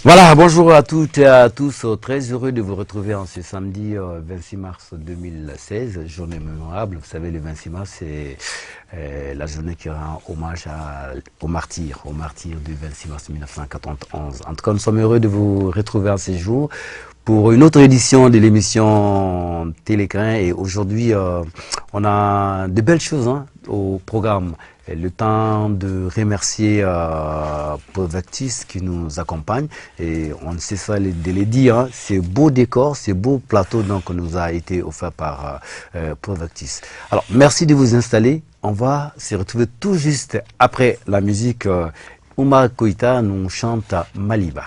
Voilà, bonjour à toutes et à tous, très heureux de vous retrouver en ce samedi 26 mars 2016, journée mémorable. Vous savez, le 26 mars, c'est la journée qui rend hommage aux martyrs du 26 mars 1991. En tout cas, nous sommes heureux de vous retrouver en ce jour pour une autre édition de l'émission Télécrin. Et aujourd'hui, on a de belles choses au programme. Le temps de remercier Provectis qui nous accompagne et on ne cesse pas de le dire, ce beau décor, ce beau plateau donc nous a été offert par Provectis. Alors merci de vous installer, on va se retrouver tout juste après la musique. Oumar Koïta nous chante Maliba.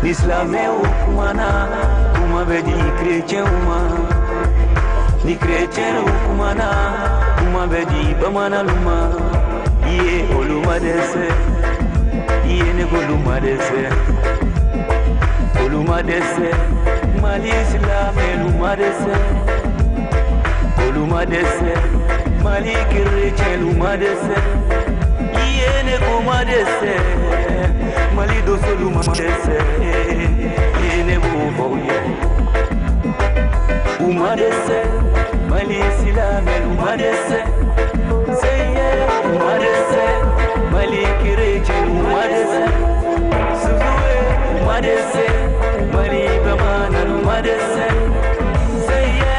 Islamé kumana kuma bedi chrétien ni chrétien kumana kuma bedi bamana luma ye oluma dese ye ne oluma dese mali islamé oluma dese mali chrétien luma dese ye ne kuma dese mali do soluma dese ene boye umadese mali silame umadese seye umadese mali kireche umadese suwe umadese mali bamana umadese seye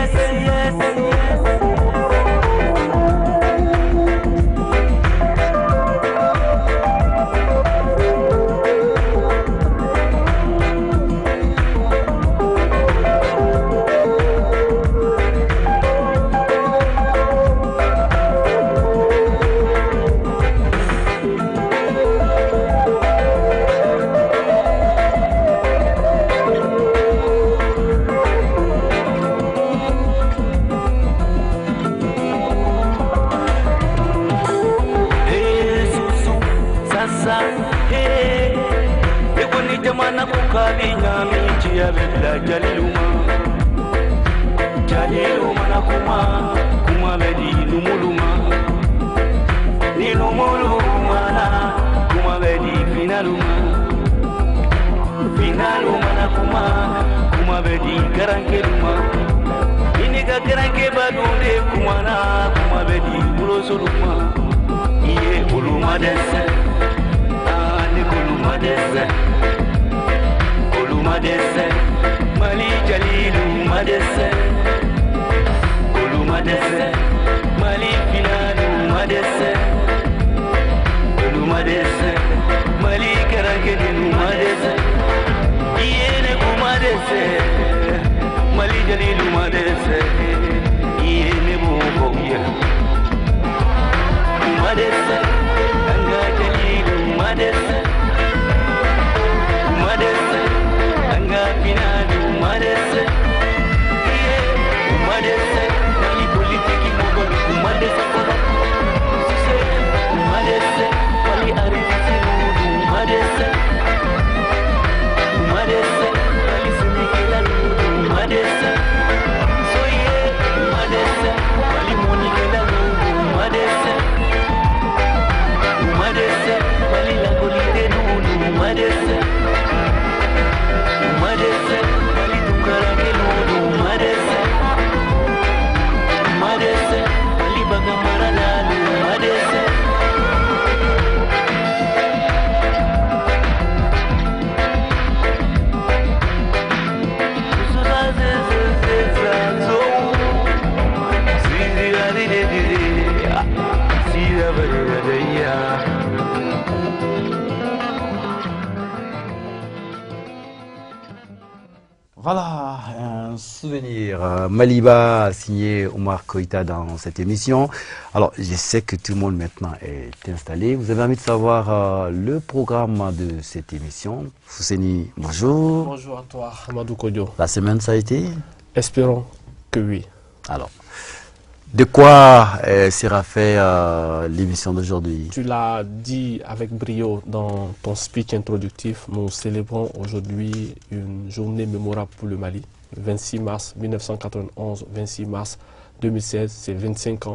Jaliluma na kuma bedi lumuluma ni lumuluma na kuma bedi finaluma na kuma bedi garankeluma iniga garanke badunde kuma bedi bulosuluma iye uluma dese ni kuluma dese mali jalilu madese madese mali finalu madese mali karagenu madese yene kumadese mali jalilu madese yene boya madese anga souvenir. Maliba a signé Omar Koïta dans cette émission. Alors, je sais que tout le monde maintenant est installé. Vous avez envie de savoir le programme de cette émission. Fousseni, bonjour. Bonjour à toi, Amadou Kodjo. La semaine, ça a été? Espérons que oui. Alors, de quoi sera fait l'émission d'aujourd'hui? Tu l'as dit avec brio dans ton speech introductif. Nous célébrons aujourd'hui une journée mémorable pour le Mali. 26 mars 1991, 26 mars 2016, c'est 25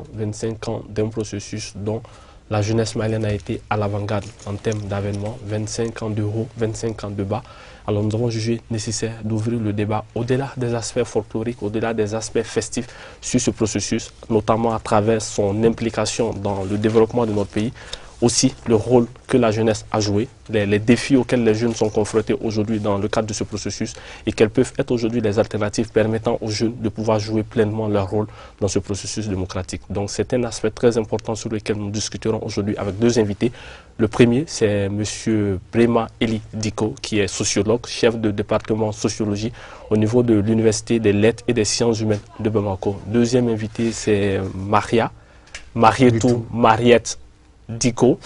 ans d'un processus dont la jeunesse malienne a été à l'avant-garde en termes d'avènement, 25 ans de haut, 25 ans de bas. Alors nous avons jugé nécessaire d'ouvrir le débat au-delà des aspects folkloriques, au-delà des aspects festifs sur ce processus, notamment à travers son implication dans le développement de notre pays, aussi le rôle que la jeunesse a joué, les défis auxquels les jeunes sont confrontés aujourd'hui dans le cadre de ce processus et quelles peuvent être aujourd'hui les alternatives permettant aux jeunes de pouvoir jouer pleinement leur rôle dans ce processus démocratique. Donc c'est un aspect très important sur lequel nous discuterons aujourd'hui avec deux invités. Le premier, c'est M. Brema Eli Diko, qui est sociologue, chef de département sociologie au niveau de l'Université des lettres et des sciences humaines de Bamako. Deuxième invité, c'est Mariette Diko,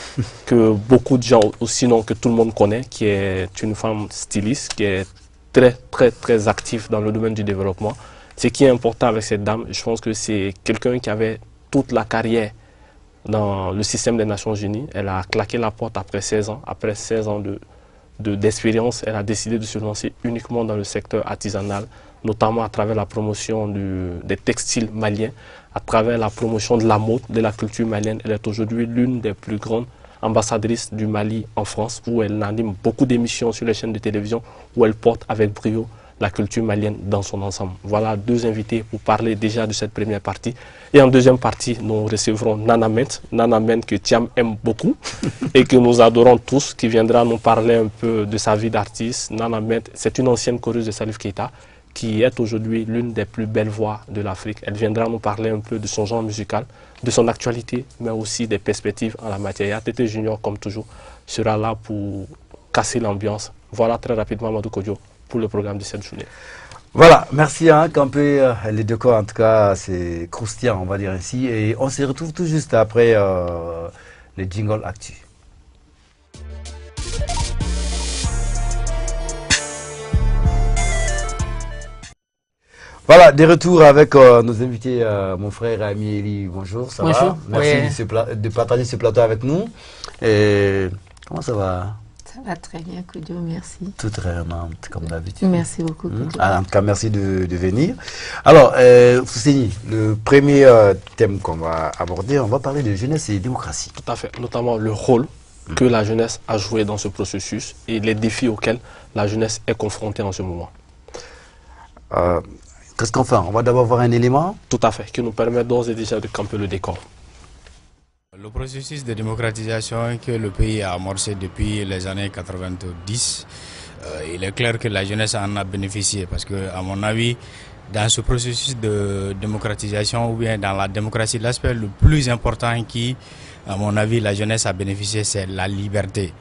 que beaucoup de gens aussi non, que tout le monde connaît, qui est une femme styliste, qui est très active dans le domaine du développement. Ce qui est important avec cette dame, je pense que c'est quelqu'un qui avait toute la carrière dans le système des Nations Unies. Elle a claqué la porte après 16 ans. Après 16 ans d'expérience, elle a décidé de se lancer uniquement dans le secteur artisanal, notamment à travers la promotion des textiles maliens, à travers la promotion de la mode, de la culture malienne. Elle est aujourd'hui l'une des plus grandes ambassadrices du Mali en France, où elle anime beaucoup d'émissions sur les chaînes de télévision, où elle porte avec brio la culture malienne dans son ensemble. Voilà deux invités pour parler déjà de cette première partie. Et en deuxième partie, nous recevrons Nana Men que Thiam aime beaucoup et que nous adorons tous, qui viendra nous parler un peu de sa vie d'artiste. Nana Men, c'est une ancienne choreuse de Salif Keita, qui est aujourd'hui l'une des plus belles voix de l'Afrique. Elle viendra nous parler un peu de son genre musical, de son actualité, mais aussi des perspectives en la matière. Tété Junior, comme toujours, sera là pour casser l'ambiance. Voilà très rapidement Amadou Kodjo pour le programme de cette journée. Voilà, merci Campé, les deux cas, en tout cas, c'est croustillant, on va dire ainsi. Et on se retrouve tout juste après les jingles actu. Voilà, des retours avec nos invités, mon frère Ami Eli, bonjour, ça va? Merci de partager ce plateau avec nous. Et comment ça va? Ça va très bien, Kodjo, merci. Tout très bien, comme d'habitude. Merci beaucoup, Kodjo. En tout cas, merci de venir. Alors, Fousseni, le premier thème qu'on va aborder, on va parler de jeunesse et démocratie. Tout à fait, notamment le rôle que la jeunesse a joué dans ce processus et les défis auxquels la jeunesse est confrontée en ce moment. Qu'est-ce qu'on fait? On va d'abord voir un élément. Tout à fait, qui nous permet d'ores et déjà de camper le décor. Le processus de démocratisation que le pays a amorcé depuis les années 90, il est clair que la jeunesse en a bénéficié parce que, à mon avis, dans ce processus de démocratisation ou bien dans la démocratie, l'aspect le plus important qui, à mon avis, la jeunesse a bénéficié, c'est la liberté.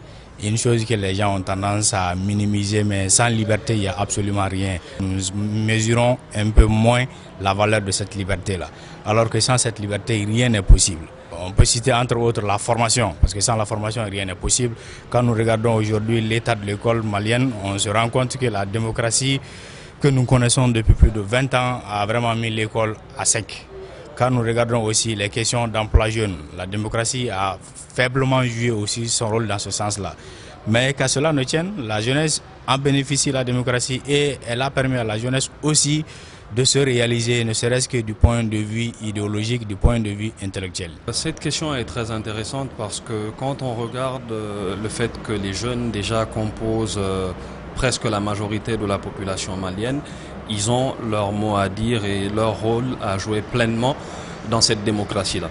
Une chose que les gens ont tendance à minimiser, mais sans liberté, il n'y a absolument rien. Nous mesurons un peu moins la valeur de cette liberté-là, alors que sans cette liberté, rien n'est possible. On peut citer entre autres la formation, parce que sans la formation, rien n'est possible. Quand nous regardons aujourd'hui l'état de l'école malienne, on se rend compte que la démocratie que nous connaissons depuis plus de 20 ans a vraiment mis l'école à sec. Quand nous regardons aussi les questions d'emploi jeune, la démocratie a faiblement joué aussi son rôle dans ce sens-là. Mais qu'à cela ne tienne, la jeunesse en bénéficie de la démocratie et elle a permis à la jeunesse aussi de se réaliser, ne serait-ce que du point de vue idéologique, du point de vue intellectuel. Cette question est très intéressante parce que quand on regarde le fait que les jeunes déjà composent presque la majorité de la population malienne, ils ont leur mot à dire et leur rôle à jouer pleinement dans cette démocratie-là.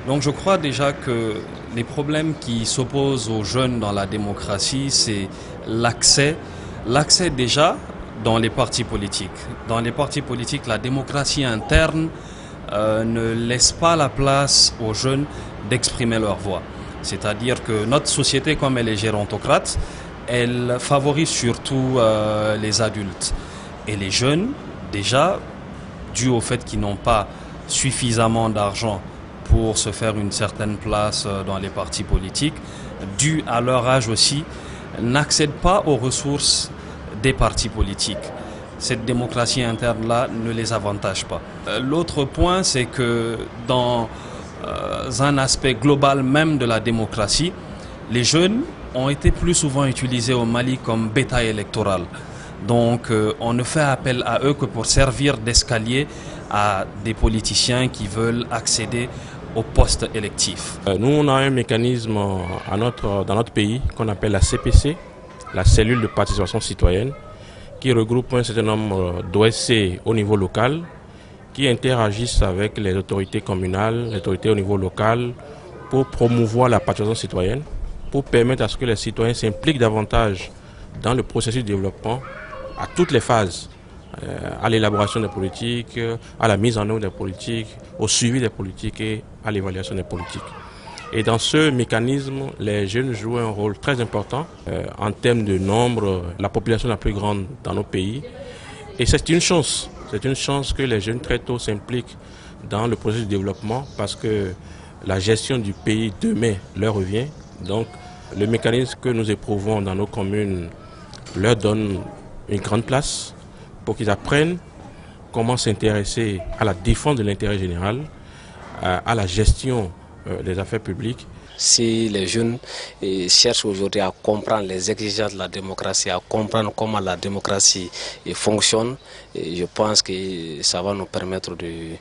Donc je crois déjà que les problèmes qui s'opposent aux jeunes dans la démocratie, c'est l'accès déjà dans les partis politiques. Dans les partis politiques, la démocratie interne ne laisse pas la place aux jeunes d'exprimer leur voix. C'est-à-dire que notre société, comme elle est gérontocrate, elle favorise surtout les adultes. Et les jeunes, déjà, dû au fait qu'ils n'ont pas suffisamment d'argent pour se faire une certaine place dans les partis politiques, dû à leur âge aussi, n'accèdent pas aux ressources des partis politiques. Cette démocratie interne-là ne les avantage pas. L'autre point, c'est que dans un aspect global même de la démocratie, les jeunes ont été plus souvent utilisés au Mali comme bétail électoral. Donc on ne fait appel à eux que pour servir d'escalier à des politiciens qui veulent accéder aux postes électifs. Nous, on a un mécanisme dans notre pays qu'on appelle la CPC, la cellule de participation citoyenne, qui regroupe un certain nombre d'OSC au niveau local, qui interagissent avec les autorités communales, les autorités au niveau local, pour promouvoir la participation citoyenne, pour permettre à ce que les citoyens s'impliquent davantage dans le processus de développement à toutes les phases, à l'élaboration des politiques, à la mise en œuvre des politiques, au suivi des politiques et à l'évaluation des politiques. Et dans ce mécanisme, les jeunes jouent un rôle très important en termes de nombre, la population la plus grande dans nos pays. Et c'est une chance que les jeunes très tôt s'impliquent dans le processus de développement parce que la gestion du pays demain leur revient. Donc le mécanisme que nous éprouvons dans nos communes leur donne une grande place pour qu'ils apprennent comment s'intéresser à la défense de l'intérêt général, à la gestion des affaires publiques. Si les jeunes cherchent aujourd'hui à comprendre les exigences de la démocratie, à comprendre comment la démocratie fonctionne, je pense que ça va nous permettre de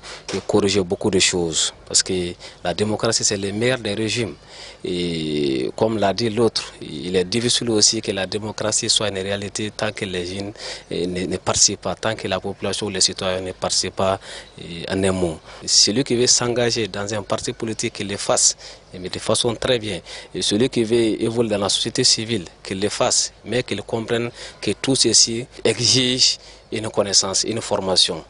corriger beaucoup de choses. Parce que la démocratie, c'est le meilleur des régimes. Et comme l'a dit l'autre, il est difficile aussi que la démocratie soit une réalité tant que les jeunes ne participent pas, tant que la population ou les citoyens ne participent pas en un mot. Celui qui veut s'engager dans un parti politique, qu'il le fasse, mais de façon très bien. Et celui qui veut évoluer dans la société civile, qu'il le fasse, mais qu'il comprenne que tout ceci exige une connaissance, une formation.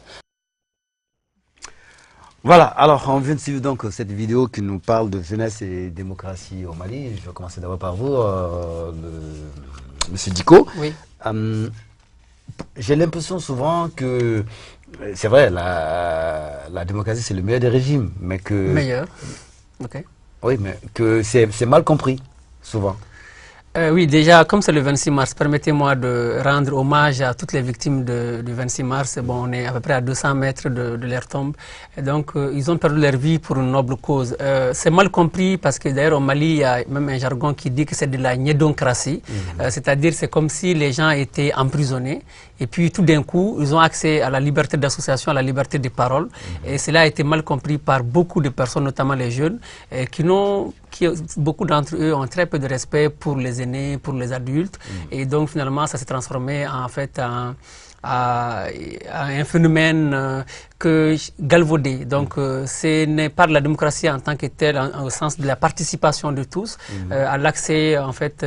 Voilà, alors on vient de suivre donc cette vidéo qui nous parle de jeunesse et démocratie au Mali. Je vais commencer d'abord par vous, Monsieur Diko. Oui. J'ai l'impression souvent que, c'est vrai, la démocratie c'est le meilleur des régimes, mais que... Meilleur, ok. Oui, mais que c'est mal compris, souvent. Oui, déjà, comme c'est le 26 mars, permettez-moi de rendre hommage à toutes les victimes du 26 mars. Bon, on est à peu près à 200 mètres de leur tombe. Et donc, ils ont perdu leur vie pour une noble cause. C'est mal compris parce que d'ailleurs, au Mali, il y a même un jargon qui dit que c'est de la niédoncratie. C'est-à-dire, c'est comme si les gens étaient emprisonnés. Et puis, tout d'un coup, ils ont accès à la liberté d'association, à la liberté de parole. Et cela a été mal compris par beaucoup de personnes, notamment les jeunes, beaucoup d'entre eux ont très peu de respect pour les aînés, pour les adultes. Et donc, finalement, ça s'est transformé en fait en un phénomène galvaudé. Donc, ce n'est pas de la démocratie en tant que telle, au sens de la participation de tous, à l'accès, en fait,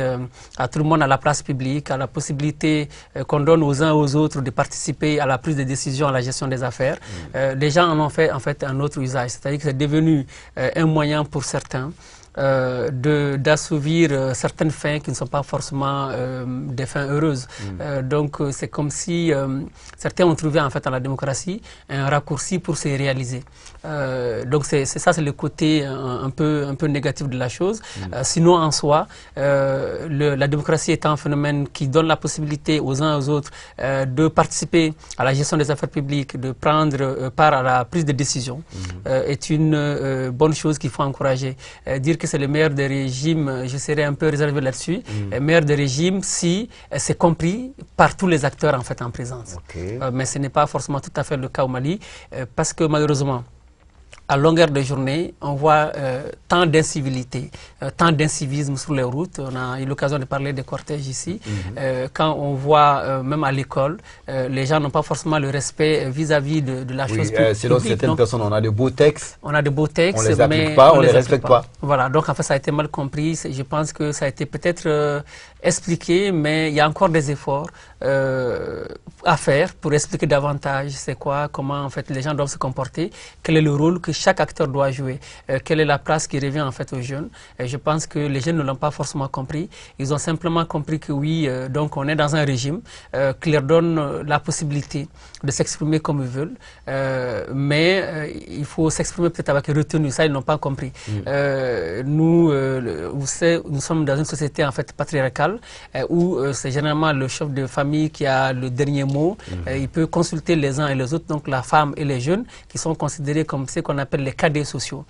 à tout le monde à la place publique, à la possibilité qu'on donne aux uns aux autres de participer à la prise de décision, à la gestion des affaires. Les gens en ont fait, en fait, un autre usage. C'est-à-dire que c'est devenu un moyen pour certains d'assouvir certaines fins qui ne sont pas forcément des fins heureuses. Donc c'est comme si certains ont trouvé en fait dans la démocratie un raccourci pour se réaliser. Donc c'est ça, c'est le côté un peu négatif de la chose. Sinon en soi, la démocratie est un phénomène qui donne la possibilité aux uns et aux autres de participer à la gestion des affaires publiques, de prendre part à la prise de décision, est une bonne chose qu'il faut encourager. Dire que c'est le meilleur des régimes, je serais un peu réservé là-dessus. Le meilleur des régimes si c'est compris par tous les acteurs en fait en présence. Mais ce n'est pas forcément tout à fait le cas au Mali, parce que malheureusement, à longueur de journée, on voit tant d'incivilité, tant d'incivisme sur les routes. On a eu l'occasion de parler des cortèges ici. Quand on voit, même à l'école, les gens n'ont pas forcément le respect vis-à-vis de la chose publique. Selon certaines personnes, on a de beaux textes. On a de beaux textes, on les applique pas, on les respecte pas. Voilà, donc en fait, ça a été mal compris. Je pense que ça a été peut-être expliqué, mais il y a encore des efforts à faire pour expliquer davantage c'est quoi, comment en fait les gens doivent se comporter, quel est le rôle que chaque acteur doit jouer. Quelle est la place qui revient en fait aux jeunes? Et je pense que les jeunes ne l'ont pas forcément compris. Ils ont simplement compris que oui, donc on est dans un régime qui leur donne la possibilité de s'exprimer comme ils veulent, mais il faut s'exprimer peut-être avec retenue. Ça, ils n'ont pas compris. Nous, vous savez, nous sommes dans une société en fait patriarcale où c'est généralement le chef de famille qui a le dernier mot. Il peut consulter les uns et les autres, donc la femme et les jeunes, qui sont considérés comme ce qu'on appelle les cadets sociaux.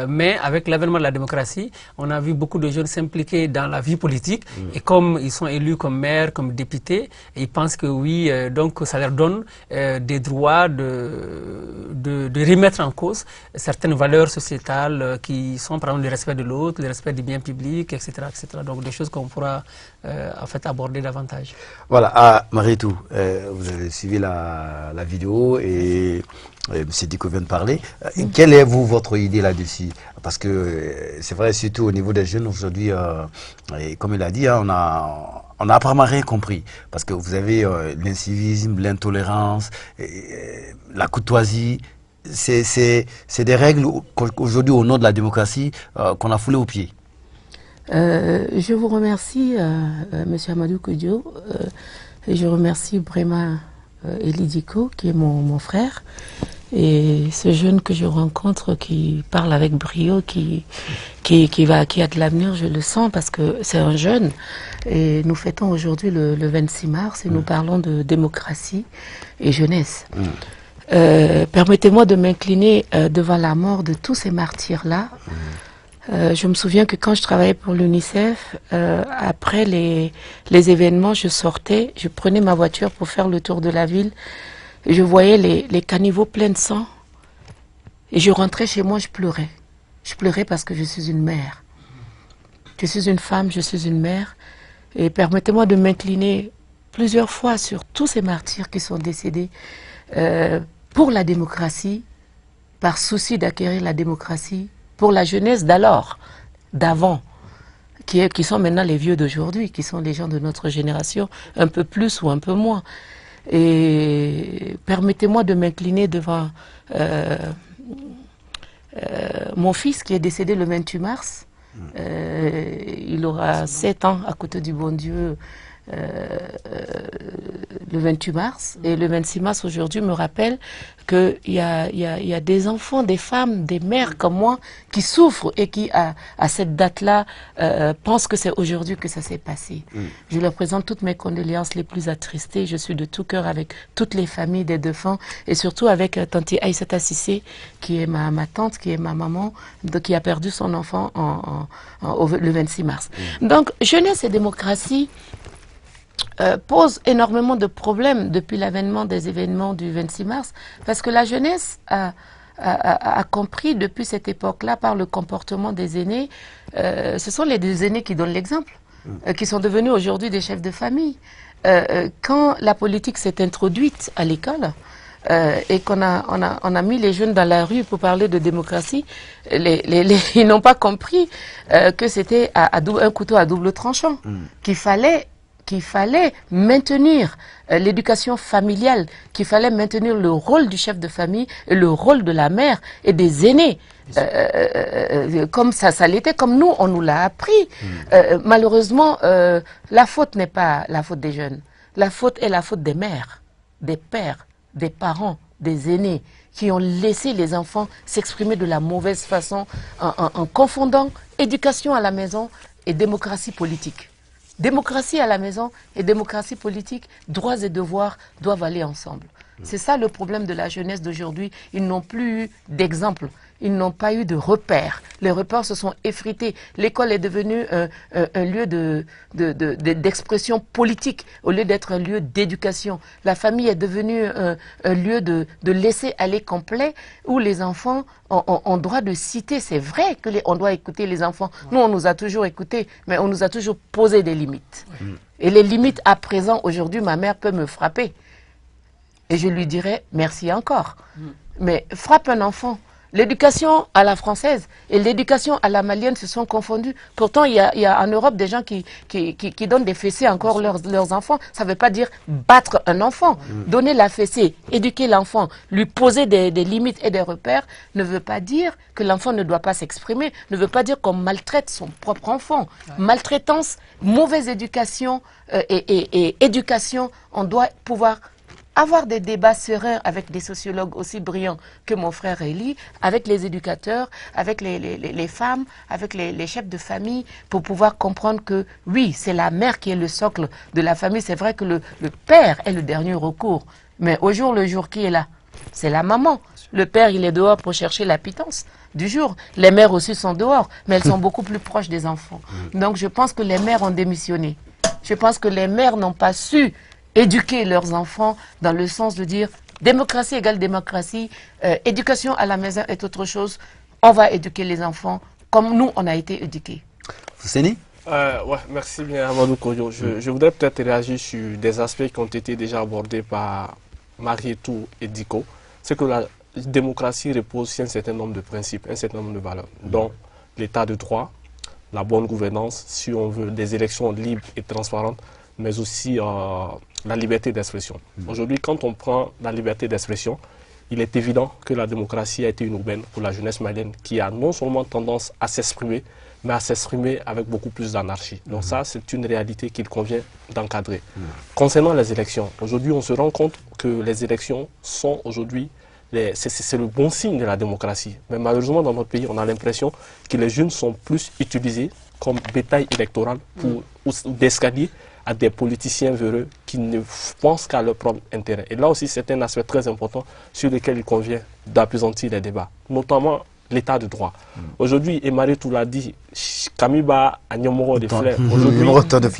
Mais avec l'avènement de la démocratie, on a vu beaucoup de jeunes s'impliquer dans la vie politique et comme ils sont élus comme maires, comme députés, ils pensent que oui, donc ça leur donne des droits de remettre en cause certaines valeurs sociétales qui sont par exemple le respect de l'autre, le respect du bien public, etc., etc. Donc des choses qu'on pourra en fait aborder davantage. Voilà, Mariétou, vous avez suivi la vidéo et M. Diko vient de parler. Quelle est votre idée là-dessus? Parce que c'est vrai, surtout au niveau des jeunes aujourd'hui, et comme il a dit, hein, on n'a apparemment rien compris. Parce que vous avez l'incivisme, l'intolérance, la courtoisie. C'est des règles aujourd'hui au nom de la démocratie qu'on a foulé aux pieds. Je vous remercie, M. Amadou Kodio, et je remercie Brema Eli Diko, qui est mon frère, et ce jeune que je rencontre qui parle avec brio, qui a de l'avenir, je le sens parce que c'est un jeune, et nous fêtons aujourd'hui le 26 mars et nous parlons de démocratie et jeunesse. Permettez-moi de m'incliner devant la mort de tous ces martyrs-là. Je me souviens que quand je travaillais pour l'UNICEF, après les événements, je sortais, je prenais ma voiture pour faire le tour de la ville. Et je voyais les caniveaux pleins de sang. Et je rentrais chez moi, je pleurais. Je pleurais parce que je suis une mère. Je suis une femme, je suis une mère. Et permettez-moi de m'incliner plusieurs fois sur tous ces martyrs qui sont décédés pour la démocratie, par souci d'acquérir la démocratie, pour la jeunesse d'alors, d'avant, qui sont maintenant les vieux d'aujourd'hui, qui sont les gens de notre génération, un peu plus ou un peu moins. Et permettez-moi de m'incliner devant mon fils qui est décédé le 28 mars. Il aura 7 ans à côté du bon Dieu le 28 mars. Et le 26 mars aujourd'hui me rappelle qu'il y a des enfants, des femmes, des mères comme moi qui souffrent et qui, à cette date-là, pensent que c'est aujourd'hui que ça s'est passé. Je leur présente toutes mes condoléances les plus attristées. Je suis de tout cœur avec toutes les familles des défunts et surtout avec tante Aïssata Sissé, qui est ma tante, qui est ma maman, qui a perdu son enfant le 26 mars. Donc, jeunesse et démocratie pose énormément de problèmes depuis l'avènement des événements du 26 mars, parce que la jeunesse a compris depuis cette époque-là, par le comportement des aînés, ce sont les aînés qui donnent l'exemple, qui sont devenus aujourd'hui des chefs de famille. Quand la politique s'est introduite à l'école, et qu'on a mis les jeunes dans la rue pour parler de démocratie, ils n'ont pas compris que c'était un couteau à double tranchant, qu'il fallait maintenir l'éducation familiale, qu'il fallait maintenir le rôle du chef de famille et le rôle de la mère et des aînés. Comme ça l'était, comme nous, on nous l'a appris. Malheureusement, la faute n'est pas la faute des jeunes. La faute est la faute des mères, des pères, des parents, des aînés qui ont laissé les enfants s'exprimer de la mauvaise façon en confondant éducation à la maison et démocratie politique. Démocratie à la maison et démocratie politique, droits et devoirs doivent aller ensemble. C'est ça le problème de la jeunesse d'aujourd'hui. Ils n'ont plus eu d'exemple. Ils n'ont pas eu de repères. Les repères se sont effrités. L'école est devenue un lieu d'expression politique au lieu d'être un lieu d'éducation. La famille est devenue un lieu de laisser aller complet où les enfants ont droit de citer. C'est vrai qu'on doit écouter les enfants. Nous, on nous a toujours écoutés, mais on nous a toujours posé des limites. Et les limites, à présent, aujourd'hui, ma mère peut me frapper. Et je lui dirais merci encore. Mais frappe un enfant. L'éducation à la française et l'éducation à la malienne se sont confondues. Pourtant, il y a en Europe des gens qui donnent des fessées encore leurs enfants. Ça ne veut pas dire battre un enfant. Donner la fessée, éduquer l'enfant, lui poser des limites et des repères, ne veut pas dire que l'enfant ne doit pas s'exprimer, ne veut pas dire qu'on maltraite son propre enfant. Maltraitance, mauvaise éducation et éducation, on doit pouvoir avoir des débats sereins avec des sociologues aussi brillants que mon frère Elie, avec les éducateurs, avec les femmes, avec les chefs de famille, pour pouvoir comprendre que oui, c'est la mère qui est le socle de la famille. C'est vrai que le père est le dernier recours. Mais au jour le jour, qui est là? C'est la maman. Le père, il est dehors pour chercher la pitance du jour. Les mères aussi sont dehors, mais elles sont beaucoup plus proches des enfants. Donc je pense que les mères ont démissionné. Je pense que les mères n'ont pas su éduquer leurs enfants dans le sens de dire démocratie égale démocratie, éducation à la maison est autre chose. On va éduquer les enfants comme nous, on a été éduqués. Fousseni? Ouais, merci bien Amadou Koyo. Je voudrais peut-être réagir sur des aspects qui ont été déjà abordés par Marietou et Diko. C'est que la démocratie repose sur un certain nombre de principes, un certain nombre de valeurs, dont l'état de droit, la bonne gouvernance, si on veut des élections libres et transparentes, mais aussi la liberté d'expression. Aujourd'hui, quand on prend la liberté d'expression, il est évident que la démocratie a été une aubaine pour la jeunesse malienne qui a non seulement tendance à s'exprimer, mais à s'exprimer avec beaucoup plus d'anarchie. Donc ça, c'est une réalité qu'il convient d'encadrer. Concernant les élections, aujourd'hui, on se rend compte que les élections sont aujourd'hui, c'est le bon signe de la démocratie. Mais malheureusement, dans notre pays, on a l'impression que les jeunes sont plus utilisés comme bétail électoral ou d'escalier à des politiciens véreux qui ne pensent qu'à leur propre intérêt. Et là aussi, c'est un aspect très important sur lequel il convient d'appesantir les débats, notamment l'état de droit. Aujourd'hui, et Marietou l'a dit, Kamiba a Nyomoro des fleurs. Aujourd'hui,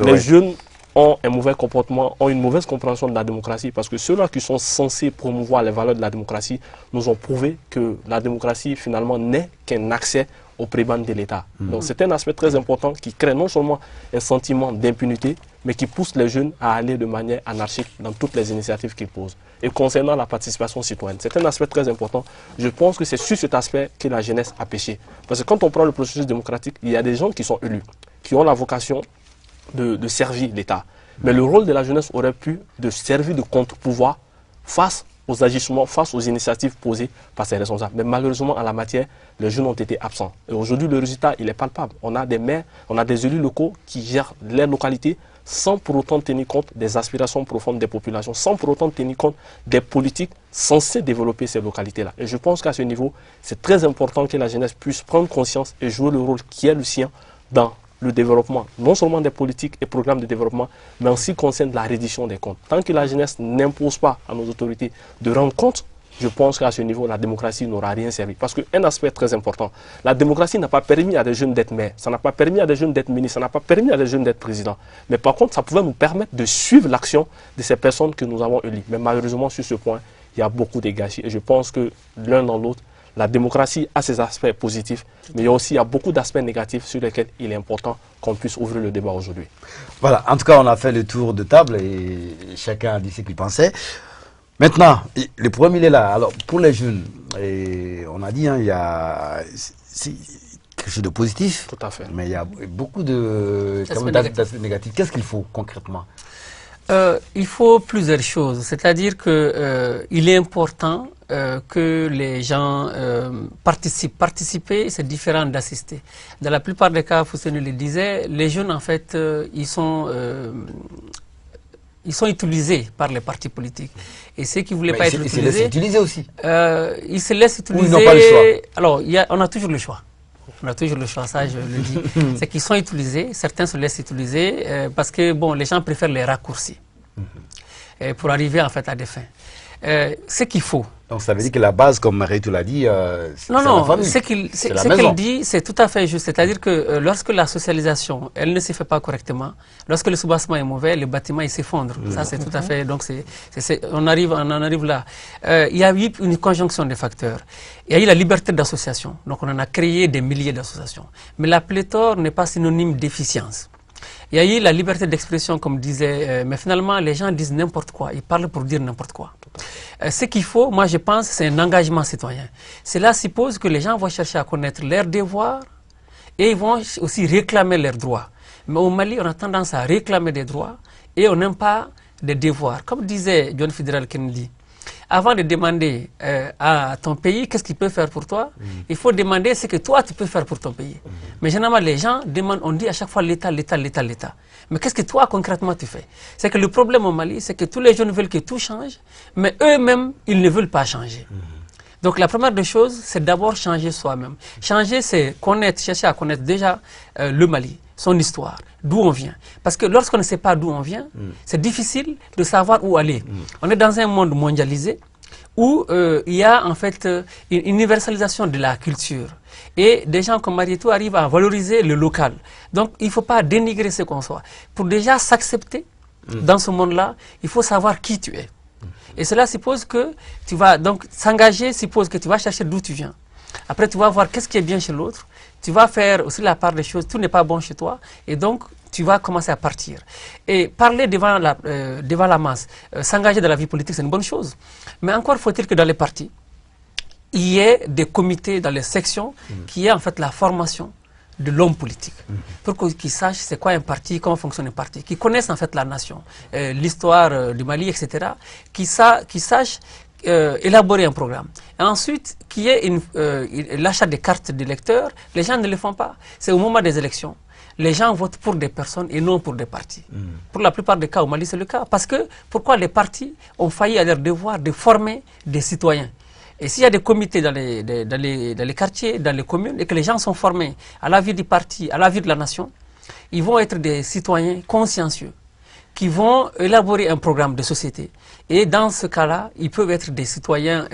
les jeunes ont un mauvais comportement, ont une mauvaise compréhension de la démocratie, parce que ceux-là qui sont censés promouvoir les valeurs de la démocratie nous ont prouvé que la démocratie, finalement, n'est qu'un accès aux prébendes de l'État. Donc c'est un aspect très important qui crée non seulement un sentiment d'impunité, mais qui pousse les jeunes à aller de manière anarchique dans toutes les initiatives qu'ils posent. Et concernant la participation citoyenne, c'est un aspect très important. Je pense que c'est sur cet aspect que la jeunesse a péché. Parce que quand on prend le processus démocratique, il y a des gens qui sont élus, qui ont la vocation de servir l'État. Mais le rôle de la jeunesse aurait pu de servir de contre-pouvoir face aux agissements, face aux initiatives posées par ces responsables. Mais malheureusement, en la matière, les jeunes ont été absents. Et aujourd'hui, le résultat, il est palpable. On a des maires, on a des élus locaux qui gèrent les localités sans pour autant tenir compte des aspirations profondes des populations, sans pour autant tenir compte des politiques censées développer ces localités-là. Et je pense qu'à ce niveau, c'est très important que la jeunesse puisse prendre conscience et jouer le rôle qui est le sien dans le développement, non seulement des politiques et programmes de développement, mais aussi concerne la reddition des comptes. Tant que la jeunesse n'impose pas à nos autorités de rendre compte, je pense qu'à ce niveau, la démocratie n'aura rien servi. Parce qu'un aspect très important, la démocratie n'a pas permis à des jeunes d'être maires, ça n'a pas permis à des jeunes d'être ministres, ça n'a pas permis à des jeunes d'être présidents. Mais par contre, ça pouvait nous permettre de suivre l'action de ces personnes que nous avons élues. Mais malheureusement, sur ce point, il y a beaucoup de gâchis. Et je pense que l'un dans l'autre, la démocratie a ses aspects positifs, mais il y a beaucoup d'aspects négatifs sur lesquels il est important qu'on puisse ouvrir le débat aujourd'hui. Voilà, en tout cas, on a fait le tour de table et chacun a dit ce qu'il pensait. Maintenant, le problème, il est là. Alors, pour les jeunes, et on a dit, il y a quelque chose de positif. Tout à fait. Mais il y a beaucoup d'aspects négatifs. Qu'est-ce qu'il faut concrètement? Il faut plusieurs choses. C'est-à-dire que il est important que les gens participer, c'est différent d'assister. Dans la plupart des cas, Fousseni le disait, les jeunes, en fait, ils sont utilisés par les partis politiques. Et ceux qui ne voulaient pas être utilisés... Ils se laissent utiliser aussi. Ils se laissent utiliser... Ou ils n'ont pas le choix. Alors, on a toujours le choix. On a toujours le choix, ça je le dis. C'est qu'ils sont utilisés, certains se laissent utiliser parce que bon, les gens préfèrent les raccourcis pour arriver en fait à des fins. Ce qu'il faut. Donc ça veut dire que la base, comme Marietou l'a dit, c'est la famille. Ce qu'elle dit, c'est tout à fait juste. C'est-à-dire que lorsque la socialisation, elle ne se fait pas correctement, lorsque le soubassement est mauvais, le bâtiment il s'effondre. Ça c'est tout à fait. Donc on en arrive là. Il y a eu une conjonction de facteurs. Il y a eu la liberté d'association. Donc on en a créé des milliers d'associations. Mais la pléthore n'est pas synonyme d'efficience. Il y a eu la liberté d'expression, comme disait, mais finalement, les gens disent n'importe quoi. Ils parlent pour dire n'importe quoi. Ce qu'il faut, moi je pense, c'est un engagement citoyen. Cela suppose que les gens vont chercher à connaître leurs devoirs et ils vont aussi réclamer leurs droits. Mais au Mali, on a tendance à réclamer des droits et on n'aime pas des devoirs. Comme disait John Fitzgerald Kennedy, avant de demander à ton pays qu'est-ce qu'il peut faire pour toi, il faut demander ce que toi tu peux faire pour ton pays. Mais généralement les gens demandent, on dit à chaque fois l'État, l'État, l'État, l'État. Mais qu'est-ce que toi concrètement tu fais? C'est que le problème au Mali, c'est que tous les jeunes veulent que tout change, mais eux-mêmes, ils ne veulent pas changer. Donc la première des choses, c'est d'abord changer soi-même. Changer, c'est connaître, chercher à connaître déjà le Mali, son histoire, d'où on vient. Parce que lorsqu'on ne sait pas d'où on vient, c'est difficile de savoir où aller. On est dans un monde mondialisé où il y a en fait une universalisation de la culture. Et des gens comme Marietou arrivent à valoriser le local. Donc il ne faut pas dénigrer ce qu'on soit. Pour déjà s'accepter dans ce monde-là, il faut savoir qui tu es. Et cela suppose que tu vas donc s'engager, suppose que tu vas chercher d'où tu viens. Après, tu vas voir qu'est-ce qui est bien chez l'autre. Tu vas faire aussi la part des choses. Tout n'est pas bon chez toi. Et donc, tu vas commencer à partir. Et parler devant la masse, s'engager dans la vie politique, c'est une bonne chose. Mais encore faut-il que dans les partis, il y ait des comités dans les sections qui aient en fait la formation de l'homme politique, pour qu'ils sachent c'est quoi un parti, comment fonctionne un parti, qu'ils connaissent en fait la nation, l'histoire du Mali, etc., qu'ils sachent élaborer un programme. Et ensuite, qu'il y ait l'achat des cartes d'électeurs, les gens ne le font pas. C'est au moment des élections. Les gens votent pour des personnes et non pour des partis. Pour la plupart des cas, au Mali, c'est le cas. Parce que, pourquoi les partis ont failli à leur devoir de former des citoyens? Et s'il y a des comités dans les quartiers, dans les communes, et que les gens sont formés à la vie du parti, à la vie de la nation, ils vont être des citoyens consciencieux, qui vont élaborer un programme de société. Et dans ce cas-là, ils peuvent être des citoyens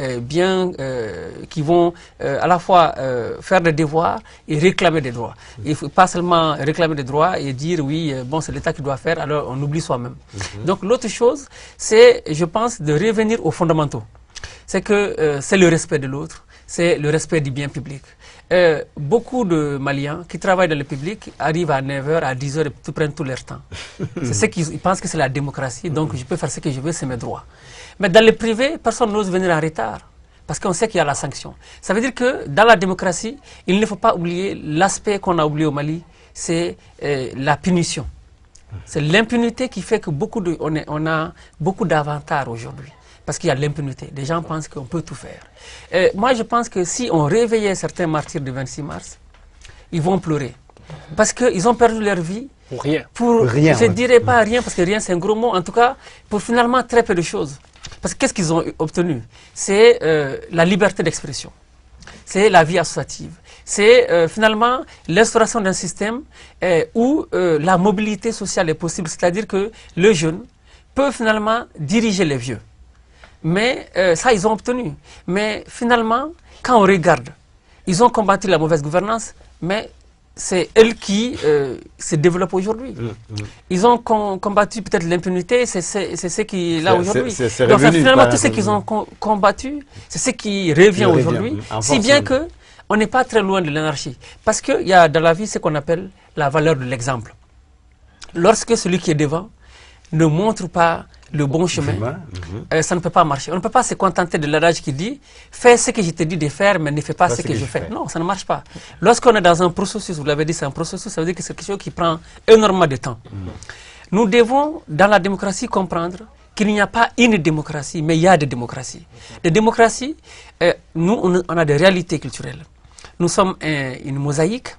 qui vont à la fois faire des devoirs et réclamer des droits. Il ne faut pas seulement réclamer des droits et dire oui, bon, c'est l'État qui doit faire, alors on oublie soi-même. Donc l'autre chose, c'est, je pense, de revenir aux fondamentaux. C'est que c'est le respect de l'autre, c'est le respect du bien public. Beaucoup de Maliens qui travaillent dans le public arrivent à 9h, à 10h et prennent tout leur temps. C'est ce qu'ils pensent que c'est la démocratie, donc je peux faire ce que je veux, c'est mes droits. Mais dans le privé, personne n'ose venir en retard, parce qu'on sait qu'il y a la sanction. Ça veut dire que dans la démocratie, il ne faut pas oublier l'aspect qu'on a oublié au Mali, c'est la punition. C'est l'impunité qui fait que on a beaucoup d'avantages aujourd'hui. Parce qu'il y a l'impunité. Les gens pensent qu'on peut tout faire. Moi, je pense que si on réveillait certains martyrs du 26 mars, ils vont pleurer. Parce qu'ils ont perdu leur vie. Pour rien. Je ne dirais pas rien, parce que rien, c'est un gros mot. En tout cas, pour finalement très peu de choses. Parce que qu'est-ce qu'ils ont obtenu? C'est la liberté d'expression. C'est la vie associative. C'est finalement l'instauration d'un système où la mobilité sociale est possible. C'est-à-dire que le jeune peut finalement diriger les vieux. Mais ça, ils ont obtenu. Mais finalement, quand on regarde, ils ont combattu la mauvaise gouvernance, mais c'est elle qui se développe aujourd'hui. Ils ont combattu peut-être l'impunité, c'est ce qui est là aujourd'hui. Donc finalement, tout ce qu'ils ont combattu, c'est ce qui revient aujourd'hui. Si bien que on n'est pas très loin de l'anarchie. Parce qu'il y a dans la vie ce qu'on appelle la valeur de l'exemple. Lorsque celui qui est devant ne montre pas le bon chemin, ça ne peut pas marcher. On ne peut pas se contenter de l'adage qui dit « fais ce que je te dis de faire, mais ne fais pas ce que je fais ». Non, ça ne marche pas. Lorsqu'on est dans un processus, vous l'avez dit, c'est un processus, ça veut dire que c'est quelque chose qui prend énormément de temps. Nous devons, dans la démocratie, comprendre qu'il n'y a pas une démocratie, mais il y a des démocraties. Les démocraties, nous, on a des réalités culturelles. Nous sommes une mosaïque,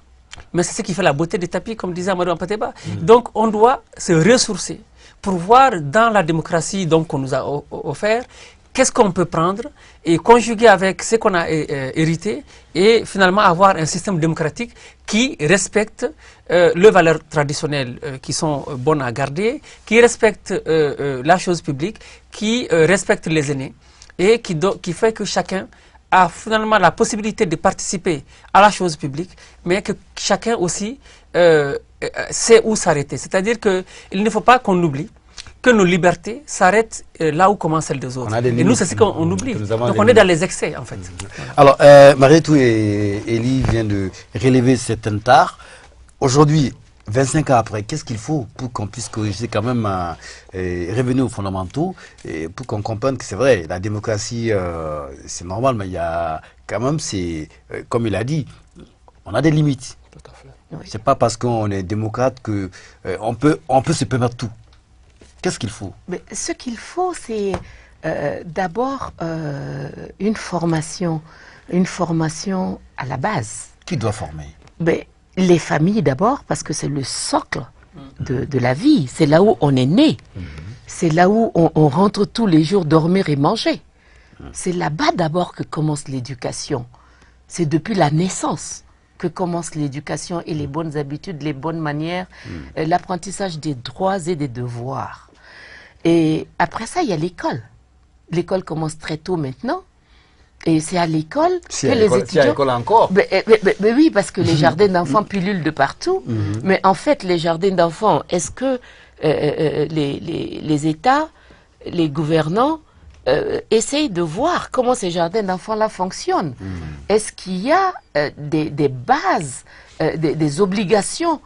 mais c'est ce qui fait la beauté des tapis, comme disait Amadou Ampateba. Donc, on doit se ressourcer pour voir dans la démocratie qu'on nous a offert, qu'est-ce qu'on peut prendre et conjuguer avec ce qu'on a hérité et finalement avoir un système démocratique qui respecte les valeurs traditionnelles qui sont bonnes à garder, qui respecte la chose publique, qui respecte les aînés et qui fait que chacun a finalement la possibilité de participer à la chose publique, mais que chacun aussi sait où s'arrêter. C'est-à-dire qu'il ne faut pas qu'on oublie que nos libertés s'arrêtent là où commencent celles des autres. Et nous, c'est ce qu'on oublie. Donc on est dans les excès, en fait. Alors, Marietou et Elie viennent de relever cet tard. Aujourd'hui, 25 ans après, qu'est-ce qu'il faut pour qu'on puisse corriger quand même, revenir aux fondamentaux, et pour qu'on comprenne que c'est vrai, la démocratie, c'est normal, mais il y a quand même, comme il a dit, on a des limites. Tout à fait. Oui. C'est pas parce qu'on est démocrate que on peut se permettre tout. Qu'est-ce qu'il faut? Mais ce qu'il faut, c'est d'abord une formation à la base. Qui doit former? Mais les familles d'abord, parce que c'est le socle de la vie. C'est là où on est né. C'est là où on rentre tous les jours dormir et manger. C'est là-bas d'abord que commence l'éducation. C'est depuis la naissance que commence l'éducation et les bonnes habitudes, les bonnes manières, l'apprentissage des droits et des devoirs. Et après ça, il y a l'école. L'école commence très tôt maintenant. Et c'est à l'école que les étudiants... Si à l'école encore. Mais oui, parce que les jardins d'enfants pullulent de partout. Mais en fait, les jardins d'enfants, est-ce que les États, les gouvernants, essayent de voir comment ces jardins d'enfants-là fonctionnent? Est-ce qu'il y a des bases, des obligations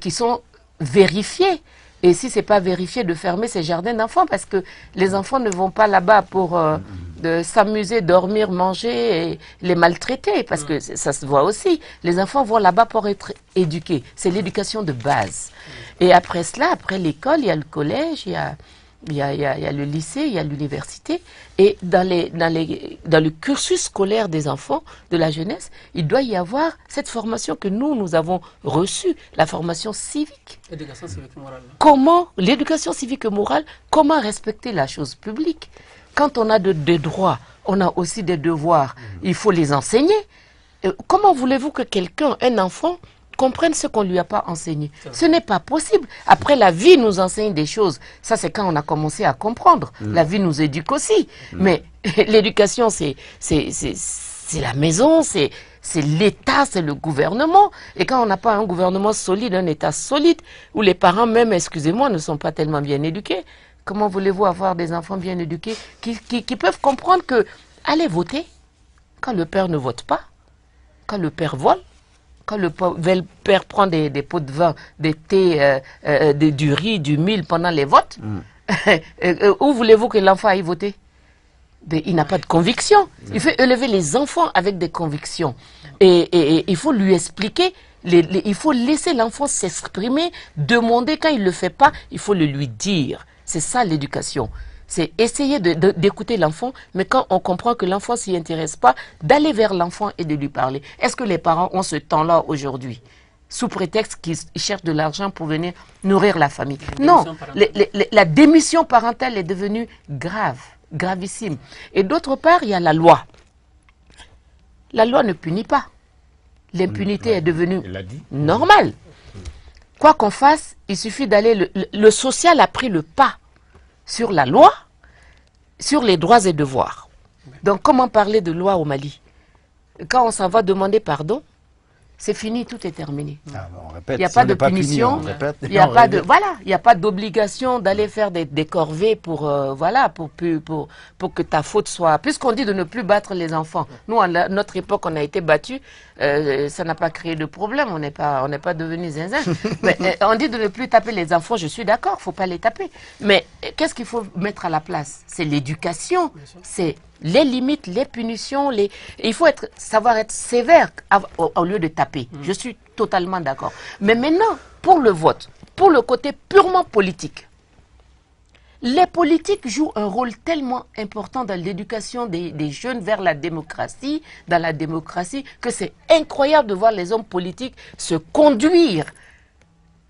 qui sont vérifiées? Et si ce n'est pas vérifié, de fermer ces jardins d'enfants, parce que les enfants ne vont pas là-bas pour s'amuser, dormir, manger et les maltraiter, parce que ça se voit aussi. Les enfants vont là-bas pour être éduqués. C'est l'éducation de base. Et après cela, après l'école, il y a le collège, il y a le lycée, il y a l'université. Et dans le cursus scolaire des enfants, de la jeunesse, il doit y avoir cette formation que nous avons reçue, la formation civique. L'éducation civique et morale. Comment, l'éducation civique et morale, comment respecter la chose publique? Quand on a des droits, on a aussi des devoirs. Il faut les enseigner. Comment voulez-vous que quelqu'un, un enfant, comprenne ce qu'on ne lui a pas enseigné? Ce n'est pas possible. Après, la vie nous enseigne des choses. Ça, c'est quand on a commencé à comprendre. La vie nous éduque aussi. Mais l'éducation, c'est la maison, c'est l'État, c'est le gouvernement. Et quand on n'a pas un gouvernement solide, un État solide, où les parents même, excusez-moi, ne sont pas tellement bien éduqués, comment voulez-vous avoir des enfants bien éduqués qui peuvent comprendre que allez voter quand le père ne vote pas, quand le père vole, quand le père prend des pots de vin, des thés, du riz, du mil pendant les votes, où voulez-vous que l'enfant aille voter? Il n'a pas de conviction. Il faut élever les enfants avec des convictions. Et il faut lui expliquer, il faut laisser l'enfant s'exprimer, demander quand il ne le fait pas, il faut le lui dire. C'est ça l'éducation. C'est essayer d'écouter l'enfant, mais quand on comprend que l'enfant ne s'y intéresse pas, d'aller vers l'enfant et de lui parler. Est-ce que les parents ont ce temps-là aujourd'hui, sous prétexte qu'ils cherchent de l'argent pour venir nourrir la famille? Non, la démission parentale est devenue grave, gravissime. Et d'autre part, il y a la loi. La loi ne punit pas. L'impunité est devenue normale. Quoi qu'on fasse, il suffit d'aller... Le social a pris le pas sur la loi, sur les droits et devoirs. Donc, comment parler de loi au Mali? Quand on s'en va demander pardon, c'est fini, tout est terminé. Il n'y a pas de punition, il n'y a pas de, voilà, il n'y a pas d'obligation d'aller faire des corvées pour, voilà, pour que ta faute soit, puisqu'on dit de ne plus battre les enfants. Nous, à notre époque, on a été battus, ça n'a pas créé de problème, on n'est pas devenus zinzin. Mais on dit de ne plus taper les enfants, je suis d'accord, il ne faut pas les taper. Mais qu'est-ce qu'il faut mettre à la place? C'est l'éducation, c'est les limites, les punitions, il faut savoir être sévère au lieu de taper. Je suis totalement d'accord. Mais maintenant, pour le vote, pour le côté purement politique, les politiques jouent un rôle tellement important dans l'éducation des jeunes vers la démocratie, dans la démocratie, que c'est incroyable de voir les hommes politiques se conduire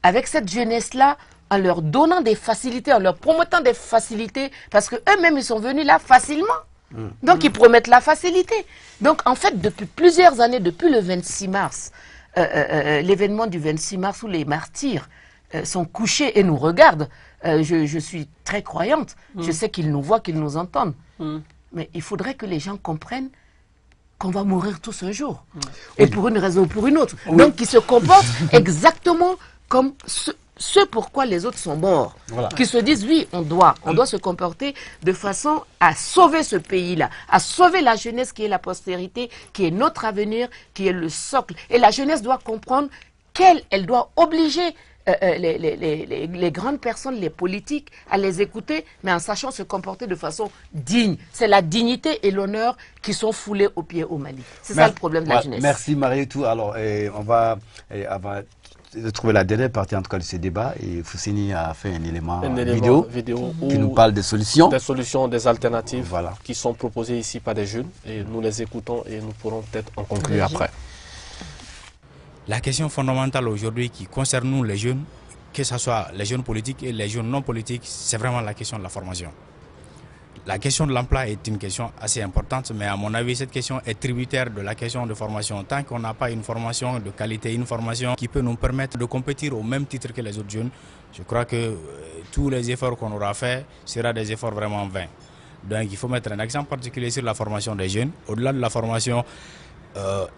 avec cette jeunesse-là, en leur donnant des facilités, en leur promettant des facilités, parce qu'eux-mêmes, ils sont venus là facilement. Donc, ils promettent la facilité. Donc, en fait, depuis plusieurs années, depuis le 26 mars, l'événement du 26 mars où les martyrs sont couchés et nous regardent, je suis très croyante. Je sais qu'ils nous voient, qu'ils nous entendent. Mais il faudrait que les gens comprennent qu'on va mourir tous un jour. Et pour une raison ou pour une autre. Donc, qu'ils se comportent exactement comme ce pourquoi les autres sont morts, qui se disent oui, on doit se comporter de façon à sauver ce pays-là, à sauver la jeunesse qui est la postérité, qui est notre avenir, qui est le socle. Et la jeunesse doit comprendre qu'elle doit obliger les grandes personnes, les politiques, à les écouter, mais en sachant se comporter de façon digne. C'est la dignité et l'honneur qui sont foulés aux pieds au Mali. C'est ça le problème de la jeunesse. Merci Marietou. Alors, on va trouver la dernière partie en tout cas de ce débat. Et Foussini a fait un élément vidéo qui nous parle des solutions. Des solutions, des alternatives qui sont proposées ici par des jeunes. Et nous les écoutons et nous pourrons peut-être en conclure après. La question fondamentale aujourd'hui qui concerne nous les jeunes, que ce soit les jeunes politiques et les jeunes non politiques, c'est vraiment la question de la formation. La question de l'emploi est une question assez importante, mais à mon avis, cette question est tributaire de la question de formation. Tant qu'on n'a pas une formation de qualité, une formation qui peut nous permettre de compétir au même titre que les autres jeunes, je crois que tous les efforts qu'on aura faits seront des efforts vraiment vains. Donc il faut mettre un accent particulier sur la formation des jeunes. Au-delà de la formation,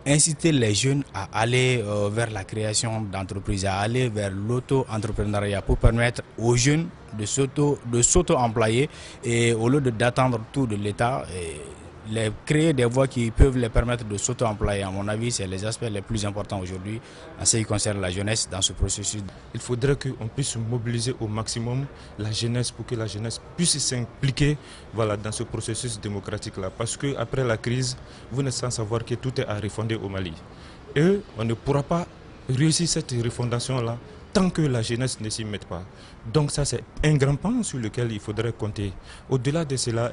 inciter les jeunes à aller vers la création d'entreprises, à aller vers l'auto-entrepreneuriat pour permettre aux jeunes de s'auto-employer et au lieu d'attendre tout de l'État, créer des voies qui peuvent les permettre de s'auto-employer. À mon avis, c'est les aspects les plus importants aujourd'hui en ce qui concerne la jeunesse dans ce processus. Il faudrait qu'on puisse mobiliser au maximum la jeunesse pour que la jeunesse puisse s'impliquer dans ce processus démocratique-là. Parce qu'après la crise, vous n'êtes sans savoir que tout est à refonder au Mali. Et on ne pourra pas réussir cette refondation-là tant que la jeunesse ne s'y met pas. Donc ça, c'est un grand pan sur lequel il faudrait compter. Au-delà de cela,